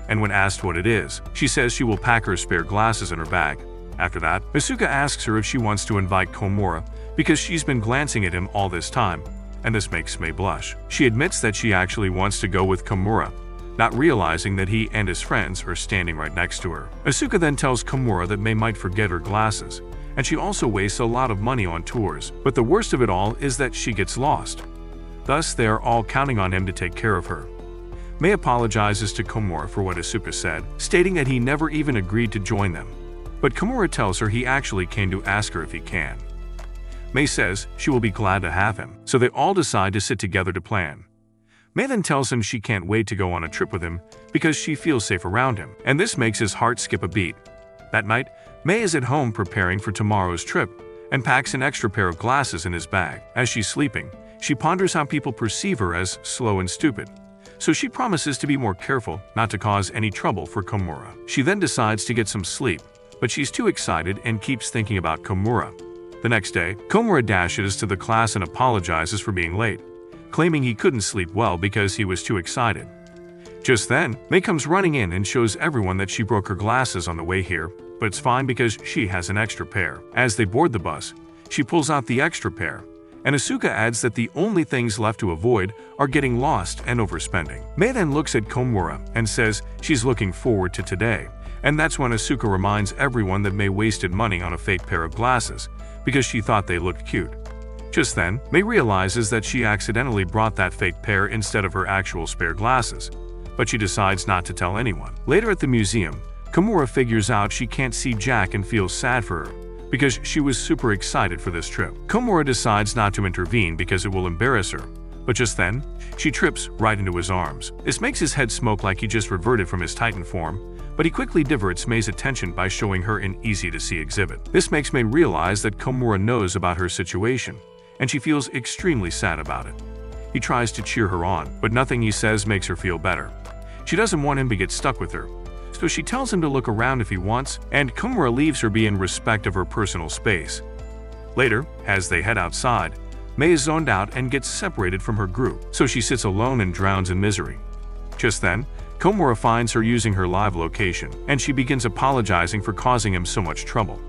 and when asked what it is, she says she will pack her spare glasses in her bag. After that, Asuka asks her if she wants to invite Komura because she's been glancing at him all this time, and this makes May blush. She admits that she actually wants to go with Komura, not realizing that he and his friends are standing right next to her. Asuka then tells Komura that May might forget her glasses, and she also wastes a lot of money on tours, but the worst of it all is that she gets lost. Thus, they are all counting on him to take care of her. Mei apologizes to Komura for what Asuka said, stating that he never even agreed to join them. But Komura tells her he actually came to ask her if he can. Mei says she will be glad to have him, so they all decide to sit together to plan. Mei then tells him she can't wait to go on a trip with him because she feels safe around him, and this makes his heart skip a beat. That night, Mei is at home preparing for tomorrow's trip and packs an extra pair of glasses in his bag. As she's sleeping, she ponders how people perceive her as slow and stupid. So she promises to be more careful not to cause any trouble for Komura. She then decides to get some sleep, but she's too excited and keeps thinking about Komura. The next day, Komura dashes to the class and apologizes for being late, claiming he couldn't sleep well because he was too excited. Just then, Mei comes running in and shows everyone that she broke her glasses on the way here, but it's fine because she has an extra pair. As they board the bus, she pulls out the extra pair, and Asuka adds that the only things left to avoid are getting lost and overspending. Mei then looks at Komura and says she's looking forward to today, and that's when Asuka reminds everyone that Mei wasted money on a fake pair of glasses because she thought they looked cute. Just then, Mei realizes that she accidentally brought that fake pair instead of her actual spare glasses, but she decides not to tell anyone. Later at the museum, Komura figures out she can't see Jack and feels sad for her because she was super excited for this trip. Komura decides not to intervene because it will embarrass her, but just then, she trips right into his arms. This makes his head smoke like he just reverted from his Titan form, but he quickly diverts Mei's attention by showing her an easy-to-see exhibit. This makes Mei realize that Komura knows about her situation, and she feels extremely sad about it. He tries to cheer her on, but nothing he says makes her feel better. She doesn't want him to get stuck with her, so she tells him to look around if he wants, and Komura leaves her be in respect of her personal space. Later, as they head outside, Mei is zoned out and gets separated from her group, so she sits alone and drowns in misery. Just then, Komura finds her using her live location, and she begins apologizing for causing him so much trouble.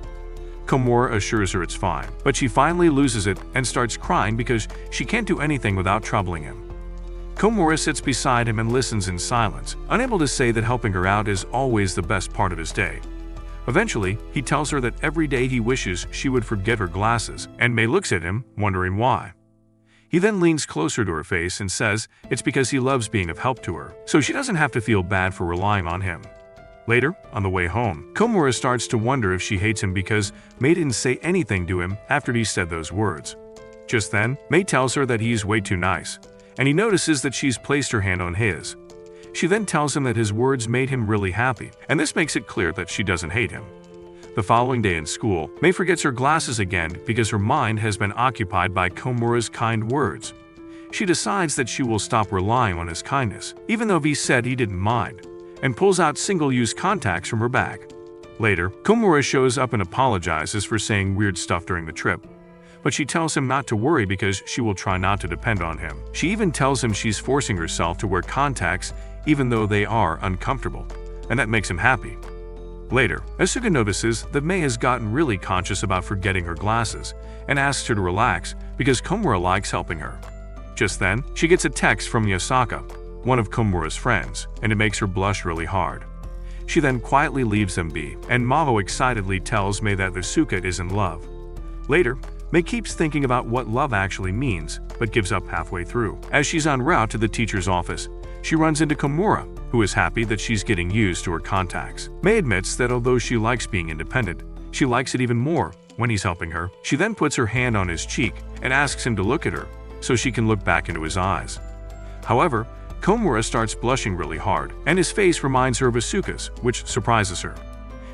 Komura assures her it's fine, but she finally loses it and starts crying because she can't do anything without troubling him. Komura sits beside him and listens in silence, unable to say that helping her out is always the best part of his day. Eventually, he tells her that every day he wishes she would forget her glasses, and Mei looks at him, wondering why. He then leans closer to her face and says it's because he loves being of help to her, so she doesn't have to feel bad for relying on him. Later, on the way home, Komura starts to wonder if she hates him because Mei didn't say anything to him after he said those words. Just then, Mei tells her that he's way too nice, and he notices that she's placed her hand on his. She then tells him that his words made him really happy, and this makes it clear that she doesn't hate him. The following day in school, Mei forgets her glasses again because her mind has been occupied by Komura's kind words. She decides that she will stop relying on his kindness, even though he said he didn't mind, and pulls out single-use contacts from her bag. Later, Komura shows up and apologizes for saying weird stuff during the trip, but she tells him not to worry because she will try not to depend on him. She even tells him she's forcing herself to wear contacts even though they are uncomfortable, and that makes him happy. Later, Asuka notices that Mei has gotten really conscious about forgetting her glasses and asks her to relax because Komura likes helping her. Just then, she gets a text from Yasaka, one of Komura's friends, and it makes her blush really hard. She then quietly leaves them be, and Maho excitedly tells Mei that Asuka is in love. Later, Mei keeps thinking about what love actually means, but gives up halfway through. As she's en route to the teacher's office, she runs into Komura, who is happy that she's getting used to her contacts. Mei admits that although she likes being independent, she likes it even more when he's helping her. She then puts her hand on his cheek and asks him to look at her so she can look back into his eyes. However, Komura starts blushing really hard, and his face reminds her of Asuka's, which surprises her.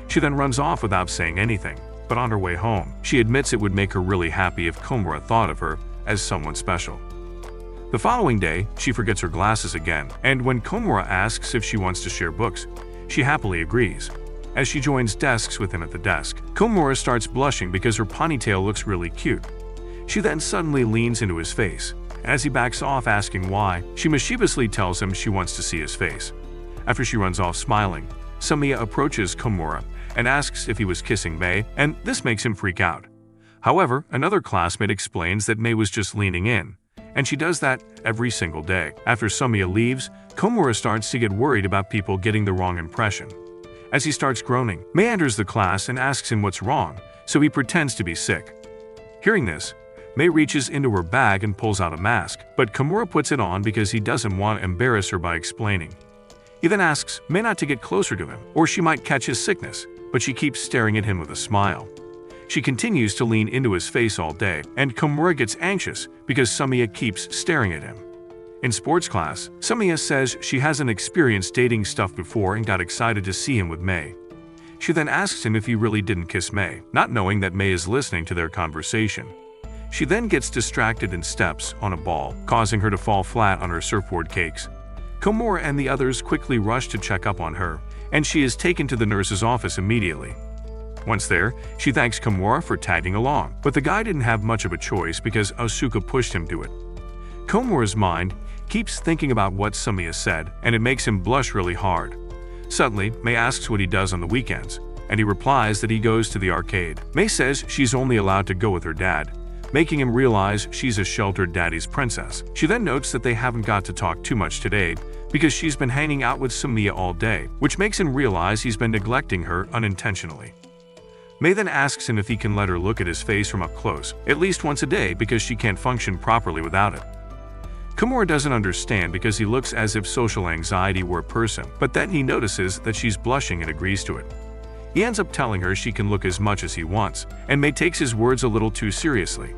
She then runs off without saying anything, but on her way home, she admits it would make her really happy if Komura thought of her as someone special. The following day, she forgets her glasses again, and when Komura asks if she wants to share books, she happily agrees. As she joins desks with him at the desk, Komura starts blushing because her ponytail looks really cute. She then suddenly leans into his face. As he backs off asking why, she mischievously tells him she wants to see his face. After she runs off smiling, Samiya approaches Komura and asks if he was kissing Mei, and this makes him freak out. However, another classmate explains that Mei was just leaning in, and she does that every single day. After Samiya leaves, Komura starts to get worried about people getting the wrong impression. As he starts groaning, Mei enters the class and asks him what's wrong, so he pretends to be sick. Hearing this, May reaches into her bag and pulls out a mask, but Komura puts it on because he doesn't want to embarrass her by explaining. He then asks May not to get closer to him, or she might catch his sickness, but she keeps staring at him with a smile. She continues to lean into his face all day, and Komura gets anxious because Samiya keeps staring at him. In sports class, Samiya says she hasn't experienced dating stuff before and got excited to see him with May. She then asks him if he really didn't kiss May, not knowing that May is listening to their conversation. She then gets distracted and steps on a ball, causing her to fall flat on her surfboard cakes. Komura and the others quickly rush to check up on her, and she is taken to the nurse's office immediately. Once there, she thanks Komura for tagging along, but the guy didn't have much of a choice because Asuka pushed him to it. Komura's mind keeps thinking about what Samiya said, and it makes him blush really hard. Suddenly, May asks what he does on the weekends, and he replies that he goes to the arcade. May says she's only allowed to go with her dad, making him realize she's a sheltered daddy's princess. She then notes that they haven't got to talk too much today because she's been hanging out with Samiya all day, which makes him realize he's been neglecting her unintentionally. May then asks him if he can let her look at his face from up close, at least once a day because she can't function properly without it. Komura doesn't understand because he looks as if social anxiety were a person, but then he notices that she's blushing and agrees to it. He ends up telling her she can look as much as he wants, and May takes his words a little too seriously.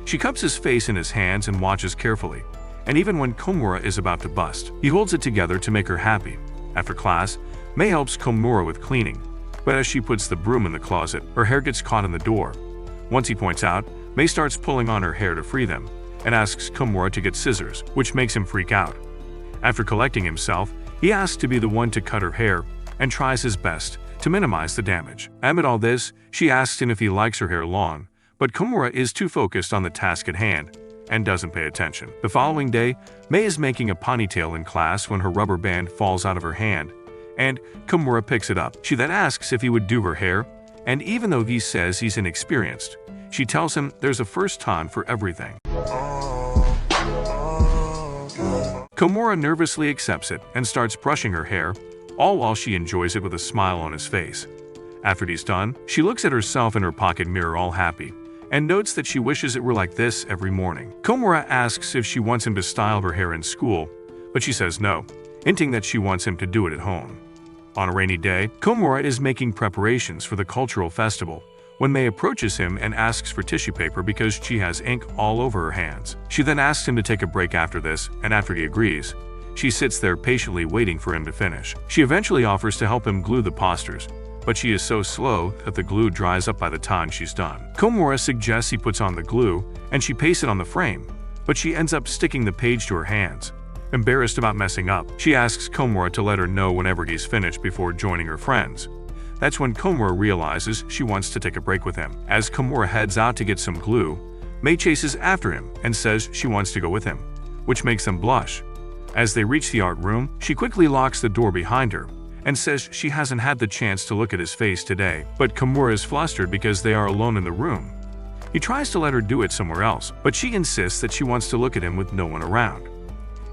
She cups his face in his hands and watches carefully, and even when Komura is about to bust, he holds it together to make her happy. After class, May helps Komura with cleaning, but as she puts the broom in the closet, her hair gets caught in the door. Once he points out, May starts pulling on her hair to free them, and asks Komura to get scissors, which makes him freak out. After collecting himself, he asks to be the one to cut her hair, and tries his best to minimize the damage. Amid all this, she asks him if he likes her hair long, but Komura is too focused on the task at hand and doesn't pay attention. The following day, May is making a ponytail in class when her rubber band falls out of her hand, and Komura picks it up. She then asks if he would do her hair, and even though he says he's inexperienced, she tells him there's a first time for everything. Komura nervously accepts it and starts brushing her hair, all while she enjoys it with a smile on his face. After he's done, she looks at herself in her pocket mirror all happy, and notes that she wishes it were like this every morning. Komura asks if she wants him to style her hair in school, but she says no, hinting that she wants him to do it at home. On a rainy day, Komura is making preparations for the cultural festival when May approaches him and asks for tissue paper because she has ink all over her hands. She then asks him to take a break after this, and after he agrees, she sits there patiently waiting for him to finish. She eventually offers to help him glue the posters, but she is so slow that the glue dries up by the time she's done. Komura suggests he puts on the glue, and she pastes it on the frame, but she ends up sticking the page to her hands. Embarrassed about messing up, she asks Komura to let her know whenever he's finished before joining her friends. That's when Komura realizes she wants to take a break with him. As Komura heads out to get some glue, May chases after him and says she wants to go with him, which makes them blush. As they reach the art room, she quickly locks the door behind her and says she hasn't had the chance to look at his face today, but Komura is flustered because they are alone in the room. He tries to let her do it somewhere else, but she insists that she wants to look at him with no one around.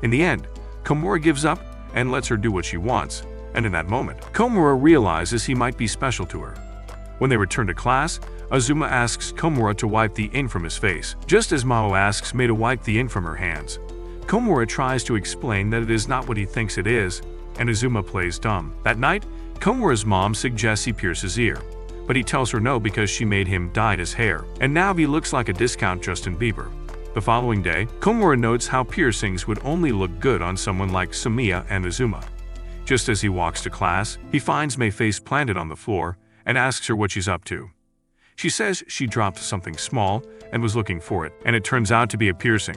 In the end, Komura gives up and lets her do what she wants, and in that moment, Komura realizes he might be special to her. When they return to class, Azuma asks Komura to wipe the ink from his face, just as Mao asks May to wipe the ink from her hands. Komura tries to explain that it is not what he thinks it is, and Azuma plays dumb. That night, Komura's mom suggests he pierce his ear, but he tells her no because she made him dye his hair, and now he looks like a discount Justin Bieber. The following day, Komura notes how piercings would only look good on someone like Samiya and Azuma. Just as he walks to class, he finds May face planted on the floor and asks her what she's up to. She says she dropped something small and was looking for it, and it turns out to be a piercing.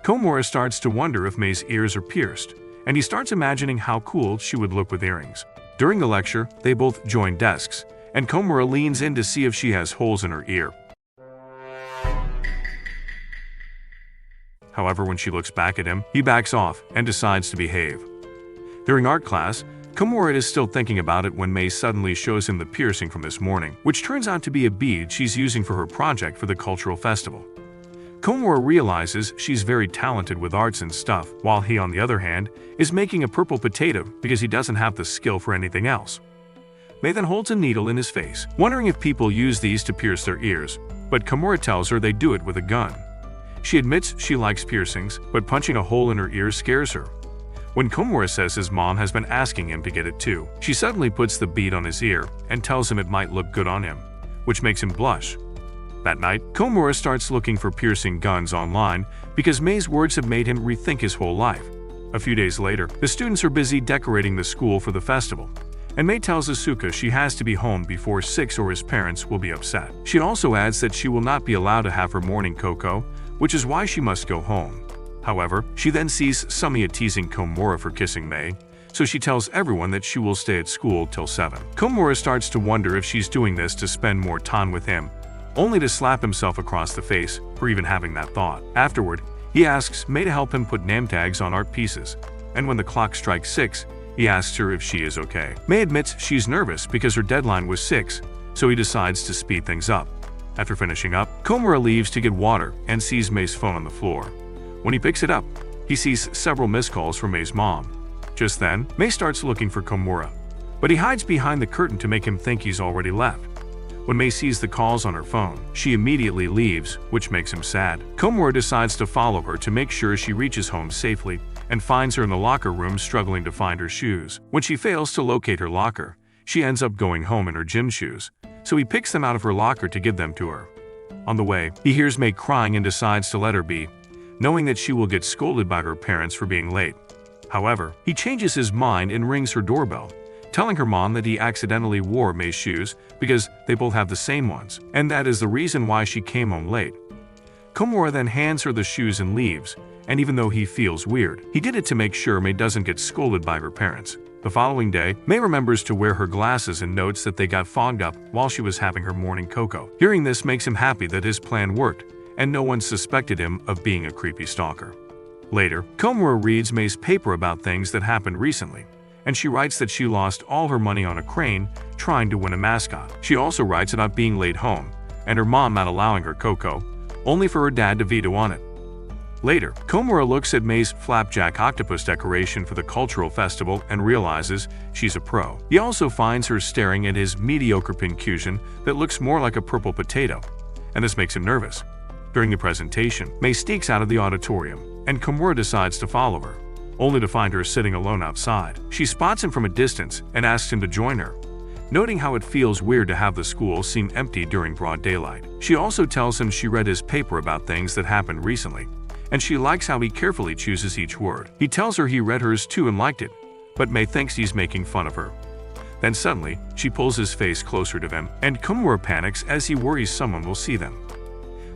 Komura starts to wonder if May's ears are pierced, and he starts imagining how cool she would look with earrings. During the lecture, they both join desks, and Komura leans in to see if she has holes in her ear. However, when she looks back at him, he backs off and decides to behave. During art class, Komura is still thinking about it when May suddenly shows him the piercing from this morning, which turns out to be a bead she's using for her project for the cultural festival. Komura realizes she's very talented with arts and stuff, while he, on the other hand, is making a purple potato because he doesn't have the skill for anything else. May then holds a needle in his face, wondering if people use these to pierce their ears, but Komura tells her they do it with a gun. She admits she likes piercings, but punching a hole in her ear scares her. When Komura says his mom has been asking him to get it too, she suddenly puts the bead on his ear and tells him it might look good on him, which makes him blush. That night, Komura starts looking for piercing guns online because Mei's words have made him rethink his whole life. A few days later, the students are busy decorating the school for the festival, and Mei tells Asuka she has to be home before 6 or his parents will be upset. She also adds that she will not be allowed to have her morning cocoa, which is why she must go home. However, she then sees Samiya teasing Komura for kissing Mei, so she tells everyone that she will stay at school till 7. Komura starts to wonder if she's doing this to spend more time with him, only to slap himself across the face for even having that thought. Afterward, he asks Mei to help him put name tags on art pieces, and when the clock strikes 6, he asks her if she is okay. Mei admits she's nervous because her deadline was 6, so he decides to speed things up. After finishing up, Komura leaves to get water and sees Mei's phone on the floor. When he picks it up, he sees several missed calls from Mei's mom. Just then, Mei starts looking for Komura, but he hides behind the curtain to make him think he's already left. When Mei sees the calls on her phone, she immediately leaves, which makes him sad. Komura decides to follow her to make sure she reaches home safely and finds her in the locker room struggling to find her shoes. When she fails to locate her locker, she ends up going home in her gym shoes, so he picks them out of her locker to give them to her. On the way, he hears Mei crying and decides to let her be, knowing that she will get scolded by her parents for being late. However, he changes his mind and rings her doorbell, telling her mom that he accidentally wore Mei's shoes because they both have the same ones, and that is the reason why she came home late. Komura then hands her the shoes and leaves, and even though he feels weird, he did it to make sure Mei doesn't get scolded by her parents. The following day, Mei remembers to wear her glasses and notes that they got fogged up while she was having her morning cocoa. Hearing this makes him happy that his plan worked, and no one suspected him of being a creepy stalker. Later, Komura reads Mei's paper about things that happened recently, and she writes that she lost all her money on a crane trying to win a mascot. She also writes about being late home, and her mom not allowing her cocoa, only for her dad to veto on it. Later, Komura looks at Mei's flapjack octopus decoration for the cultural festival and realizes she's a pro. He also finds her staring at his mediocre pincushion that looks more like a purple potato, and this makes him nervous. During the presentation, Mei sneaks out of the auditorium, and Komura decides to follow her, only to find her sitting alone outside. She spots him from a distance and asks him to join her, noting how it feels weird to have the school seem empty during broad daylight. She also tells him she read his paper about things that happened recently, and she likes how he carefully chooses each word. He tells her he read hers too and liked it, but Mei thinks he's making fun of her. Then suddenly, she pulls his face closer to them, and Komura panics as he worries someone will see them.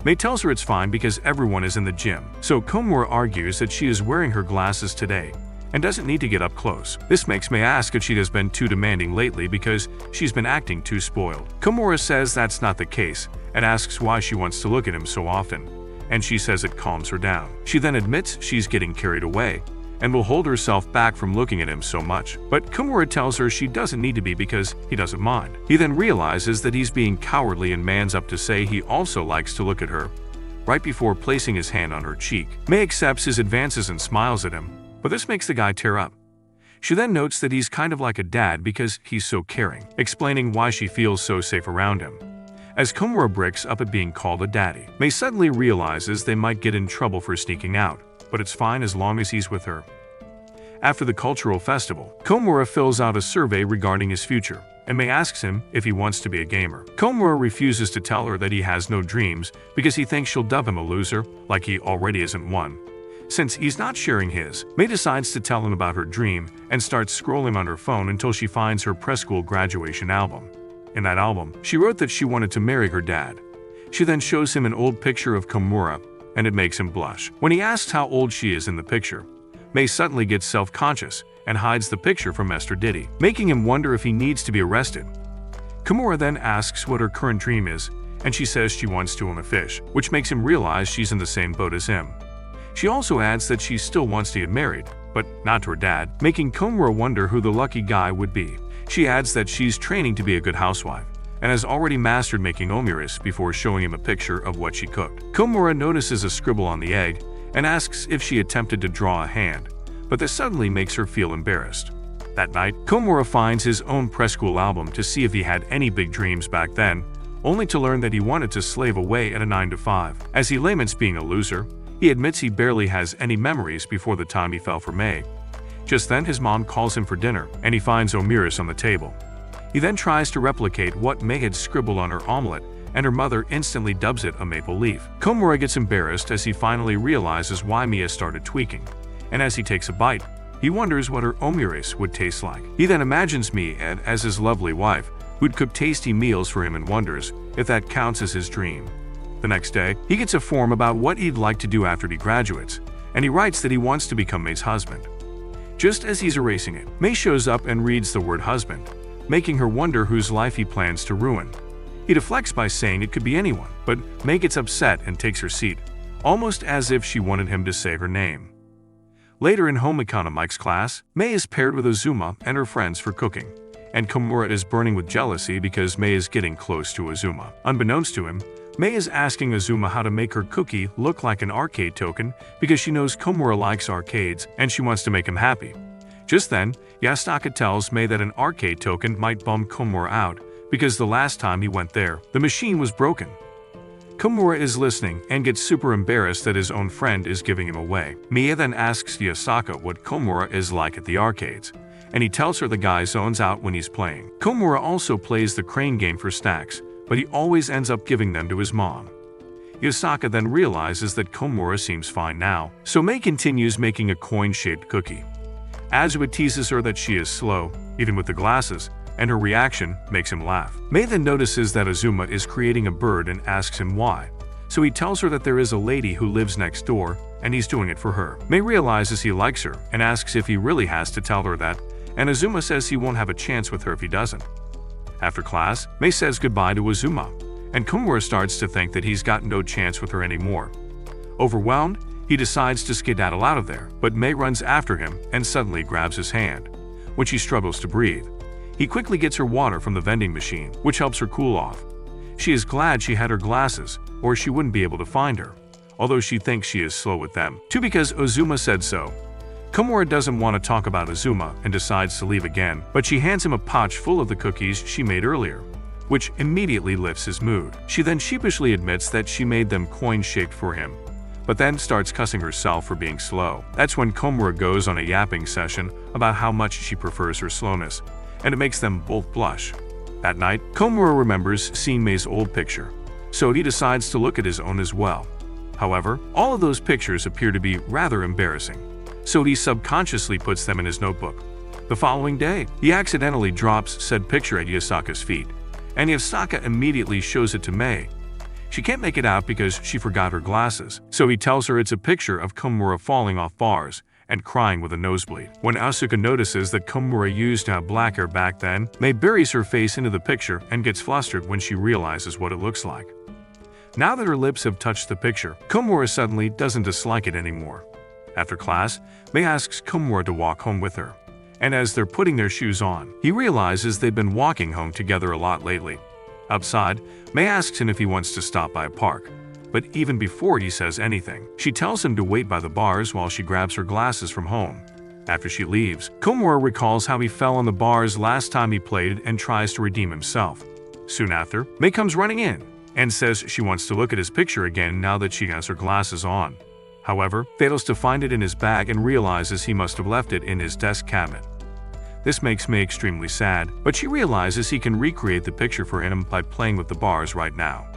Mei tells her it's fine because everyone is in the gym, so Komura argues that she is wearing her glasses today and doesn't need to get up close. This makes Mei ask if she has been too demanding lately because she's been acting too spoiled. Komura says that's not the case and asks why she wants to look at him so often, and she says it calms her down. She then admits she's getting carried away and will hold herself back from looking at him so much, but Komura tells her she doesn't need to be because he doesn't mind. He then realizes that he's being cowardly and mans up to say he also likes to look at her, right before placing his hand on her cheek. Mei accepts his advances and smiles at him, but this makes the guy tear up. She then notes that he's kind of like a dad because he's so caring, explaining why she feels so safe around him. As Komura bricks up at being called a daddy, Mei suddenly realizes they might get in trouble for sneaking out, but it's fine as long as he's with her. After the cultural festival, Komura fills out a survey regarding his future, and Mei asks him if he wants to be a gamer. Komura refuses to tell her that he has no dreams because he thinks she'll dub him a loser, like he already isn't one. Since he's not sharing his, Mei decides to tell him about her dream and starts scrolling on her phone until she finds her preschool graduation album. In that album, she wrote that she wanted to marry her dad. She then shows him an old picture of Komura, and it makes him blush. When he asks how old she is in the picture, Mei suddenly gets self-conscious and hides the picture from Mr. Diddy, making him wonder if he needs to be arrested. Komura then asks what her current dream is, and she says she wants to own a fish, which makes him realize she's in the same boat as him. She also adds that she still wants to get married, but not to her dad, making Komura wonder who the lucky guy would be. She adds that she's training to be a good housewife, and has already mastered making omuris before showing him a picture of what she cooked. Komura notices a scribble on the egg and asks if she attempted to draw a hand, but this suddenly makes her feel embarrassed. That night, Komura finds his own preschool album to see if he had any big dreams back then, only to learn that he wanted to slave away at a 9 to 5. As he laments being a loser, he admits he barely has any memories before the time he fell for May. Just then his mom calls him for dinner, and he finds Omiris on the table. He then tries to replicate what May had scribbled on her omelet, and her mother instantly dubs it a maple leaf. Komura gets embarrassed as he finally realizes why Mia started tweaking, and as he takes a bite, he wonders what her Omiris would taste like. He then imagines Mia as his lovely wife, who'd cook tasty meals for him and wonders if that counts as his dream. The next day, he gets a form about what he'd like to do after he graduates, and he writes that he wants to become May's husband. Just as he's erasing it, May shows up and reads the word husband, making her wonder whose life he plans to ruin. He deflects by saying it could be anyone, but May gets upset and takes her seat, almost as if she wanted him to say her name. Later in home economics class, May is paired with Azuma and her friends for cooking, and Komura is burning with jealousy because May is getting close to Azuma. Unbeknownst to him, May is asking Azuma how to make her cookie look like an arcade token because she knows Komura likes arcades and she wants to make him happy. Just then, Yasaka tells May that an arcade token might bum Komura out because the last time he went there, the machine was broken. Komura is listening and gets super embarrassed that his own friend is giving him away. Mia then asks Yasaka what Komura is like at the arcades, and he tells her the guy zones out when he's playing. Komura also plays the crane game for snacks, but he always ends up giving them to his mom. Yasaka then realizes that Komura seems fine now, so May continues making a coin-shaped cookie. Azuma teases her that she is slow, even with the glasses, and her reaction makes him laugh. May then notices that Azuma is creating a bird and asks him why, so he tells her that there is a lady who lives next door and he's doing it for her. May realizes he likes her and asks if he really has to tell her that, and Azuma says he won't have a chance with her if he doesn't. After class, May says goodbye to Azuma, and Komura starts to think that he's got no chance with her anymore. Overwhelmed, he decides to skedaddle out of there, but May runs after him and suddenly grabs his hand. When she struggles to breathe, he quickly gets her water from the vending machine, which helps her cool off. She is glad she had her glasses, or she wouldn't be able to find her, although she thinks she is slow with them, too, because Azuma said so. Komura doesn't want to talk about Azuma and decides to leave again, but she hands him a pouch full of the cookies she made earlier, which immediately lifts his mood. She then sheepishly admits that she made them coin-shaped for him, but then starts cussing herself for being slow. That's when Komura goes on a yapping session about how much she prefers her slowness, and it makes them both blush. That night, Komura remembers seeing May's old picture, so he decides to look at his own as well. However, all of those pictures appear to be rather embarrassing, so he subconsciously puts them in his notebook. The following day, he accidentally drops said picture at Yasaka's feet, and Yasaka immediately shows it to May. She can't make it out because she forgot her glasses, so he tells her it's a picture of Komura falling off bars and crying with a nosebleed. When Asuka notices that Komura used to have black hair back then, May buries her face into the picture and gets flustered when she realizes what it looks like. Now that her lips have touched the picture, Komura suddenly doesn't dislike it anymore. After class, May asks Komura to walk home with her, and as they're putting their shoes on, he realizes they've been walking home together a lot lately. Outside, May asks him if he wants to stop by a park, but even before he says anything, she tells him to wait by the bars while she grabs her glasses from home. After she leaves, Komura recalls how he fell on the bars last time he played and tries to redeem himself. Soon after, May comes running in and says she wants to look at his picture again now that she has her glasses on. However, fails to find it in his bag and realizes he must have left it in his desk cabinet. This makes May extremely sad, but she realizes he can recreate the picture for him by playing with the bars right now.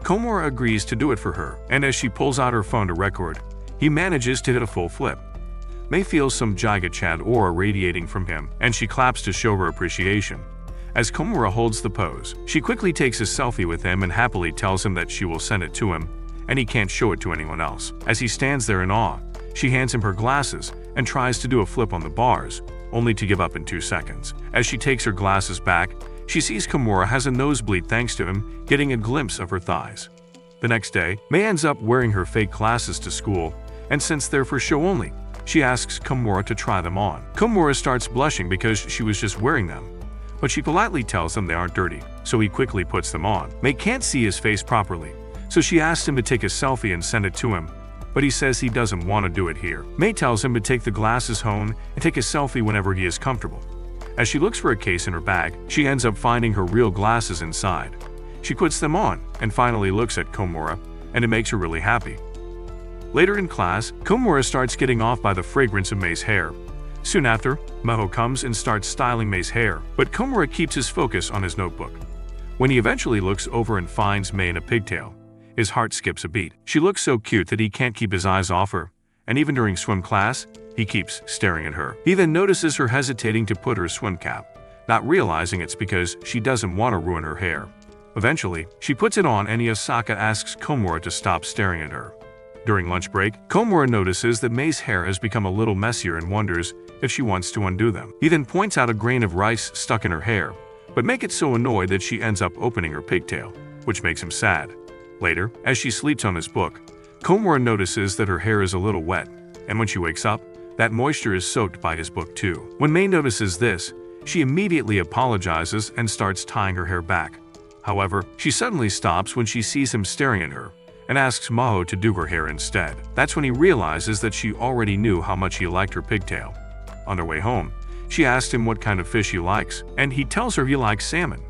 Komura agrees to do it for her, and as she pulls out her phone to record, he manages to hit a full flip. May feels some Giga Chad aura radiating from him, and she claps to show her appreciation. As Komura holds the pose, she quickly takes a selfie with him and happily tells him that she will send it to him, and he can't show it to anyone else. As he stands there in awe, she hands him her glasses and tries to do a flip on the bars, only to give up in 2 seconds. As she takes her glasses back, she sees Komura has a nosebleed thanks to him getting a glimpse of her thighs. The next day, May ends up wearing her fake glasses to school, and since they're for show only, she asks Komura to try them on. Komura starts blushing because she was just wearing them, but she politely tells him they aren't dirty, so he quickly puts them on. May can't see his face properly, so she asks him to take a selfie and send it to him, but he says he doesn't want to do it here. May tells him to take the glasses home and take a selfie whenever he is comfortable. As she looks for a case in her bag, she ends up finding her real glasses inside. She puts them on and finally looks at Komura, and it makes her really happy. Later in class, Komura starts getting off by the fragrance of Mei's hair. Soon after, Maho comes and starts styling Mei's hair, but Komura keeps his focus on his notebook. When he eventually looks over and finds Mei in a pigtail, his heart skips a beat. She looks so cute that he can't keep his eyes off her, and even during swim class, he keeps staring at her. He then notices her hesitating to put her swim cap, not realizing it's because she doesn't want to ruin her hair. Eventually, she puts it on and Yasaka asks Komura to stop staring at her. During lunch break, Komura notices that Mei's hair has become a little messier and wonders if she wants to undo them. He then points out a grain of rice stuck in her hair, but Mei gets so annoyed that she ends up opening her pigtail, which makes him sad. Later, as she sleeps on his book, Komura notices that her hair is a little wet, and when she wakes up, that moisture is soaked by his book too. When Mei notices this, she immediately apologizes and starts tying her hair back. However, she suddenly stops when she sees him staring at her and asks Maho to do her hair instead. That's when he realizes that she already knew how much he liked her pigtail. On their way home, she asked him what kind of fish he likes, and he tells her he likes salmon.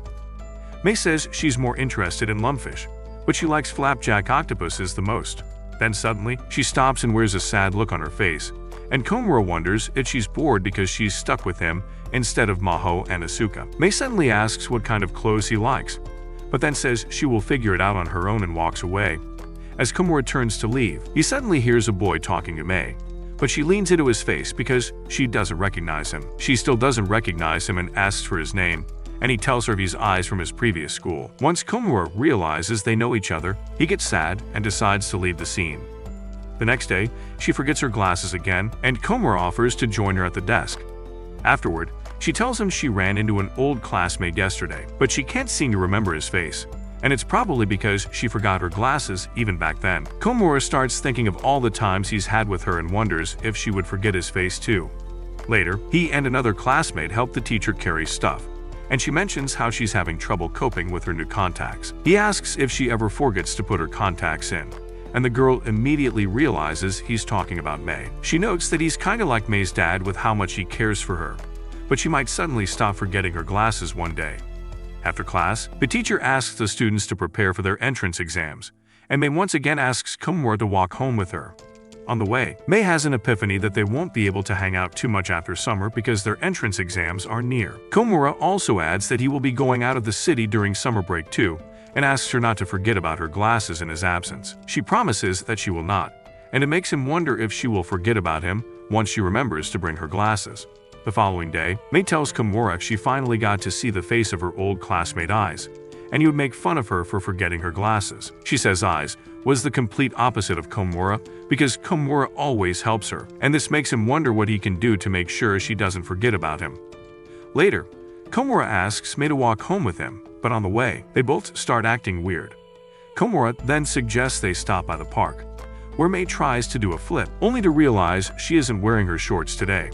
Mei says she's more interested in lumpfish, but she likes flapjack octopuses the most. Then suddenly, she stops and wears a sad look on her face, and Komura wonders if she's bored because she's stuck with him instead of Maho and Asuka. Mei suddenly asks what kind of clothes he likes, but then says she will figure it out on her own and walks away. As Komura turns to leave, he suddenly hears a boy talking to Mei, but she leans into his face because she doesn't recognize him. She still doesn't recognize him and asks for his name, and he tells her he's eyes from his previous school. Once Komura realizes they know each other, he gets sad and decides to leave the scene. The next day, she forgets her glasses again, and Komura offers to join her at the desk. Afterward, she tells him she ran into an old classmate yesterday, but she can't seem to remember his face, and it's probably because she forgot her glasses even back then. Komura starts thinking of all the times he's had with her and wonders if she would forget his face too. Later, he and another classmate help the teacher carry stuff, and she mentions how she's having trouble coping with her new contacts. He asks if she ever forgets to put her contacts in, and the girl immediately realizes he's talking about Mei. She notes that he's kinda like Mei's dad with how much he cares for her, but she might suddenly stop forgetting her glasses one day. After class, the teacher asks the students to prepare for their entrance exams, and Mei once again asks Komura to walk home with her. On the way, Mei has an epiphany that they won't be able to hang out too much after summer because their entrance exams are near. Komura also adds that he will be going out of the city during summer break too, and asks her not to forget about her glasses in his absence. She promises that she will not, and it makes him wonder if she will forget about him once she remembers to bring her glasses. The following day, Mei tells Komura she finally got to see the face of her old classmate Eyes, and he would make fun of her for forgetting her glasses. She says Eyes was the complete opposite of Komura because Komura always helps her, and this makes him wonder what he can do to make sure she doesn't forget about him. Later, Komura asks Mei to walk home with him, but on the way, they both start acting weird. Komura then suggests they stop by the park, where Mei tries to do a flip, only to realize she isn't wearing her shorts today.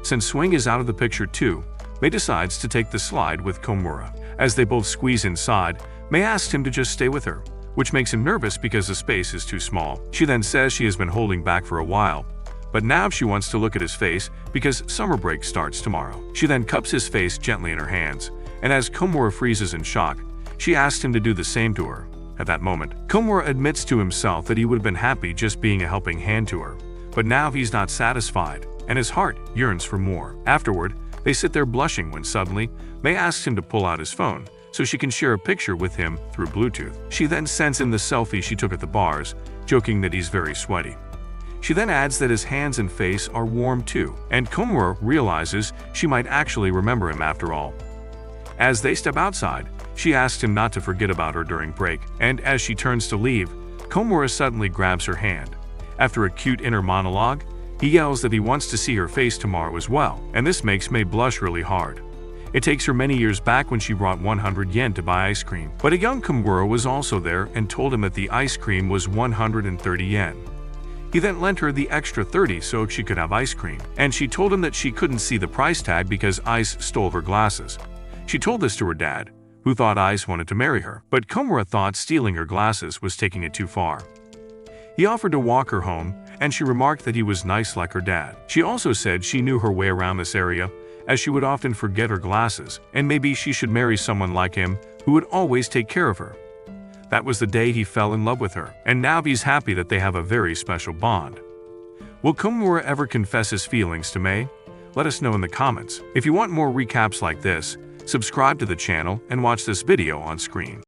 Since swing is out of the picture too, Mei decides to take the slide with Komura. As they both squeeze inside, Mei asks him to just stay with her, which makes him nervous because the space is too small. She then says she has been holding back for a while, but now she wants to look at his face because summer break starts tomorrow. She then cups his face gently in her hands, and as Komura freezes in shock, she asks him to do the same to her. At that moment, Komura admits to himself that he would have been happy just being a helping hand to her, but now he's not satisfied, and his heart yearns for more. Afterward, they sit there blushing when suddenly, Mei asks him to pull out his phone so she can share a picture with him through Bluetooth. She then sends him the selfie she took at the bars, joking that he's very sweaty. She then adds that his hands and face are warm too, and Komura realizes she might actually remember him after all. As they step outside, she asks him not to forget about her during break, and as she turns to leave, Komura suddenly grabs her hand. After a cute inner monologue, he yells that he wants to see her face tomorrow as well, and this makes Mei blush really hard. It takes her many years back when she brought 100 yen to buy ice cream, but a young Komura was also there and told him that the ice cream was 130 yen. He then lent her the extra 30 so she could have ice cream, and she told him that she couldn't see the price tag because Ice stole her glasses. She told this to her dad, who thought Ice wanted to marry her, but Komura thought stealing her glasses was taking it too far. He offered to walk her home, and she remarked that he was nice like her dad. She also said she knew her way around this area, as she would often forget her glasses, and maybe she should marry someone like him who would always take care of her. That was the day he fell in love with her, and now he's happy that they have a very special bond. Will Komura ever confess his feelings to Mei? Let us know in the comments. If you want more recaps like this, subscribe to the channel and watch this video on screen.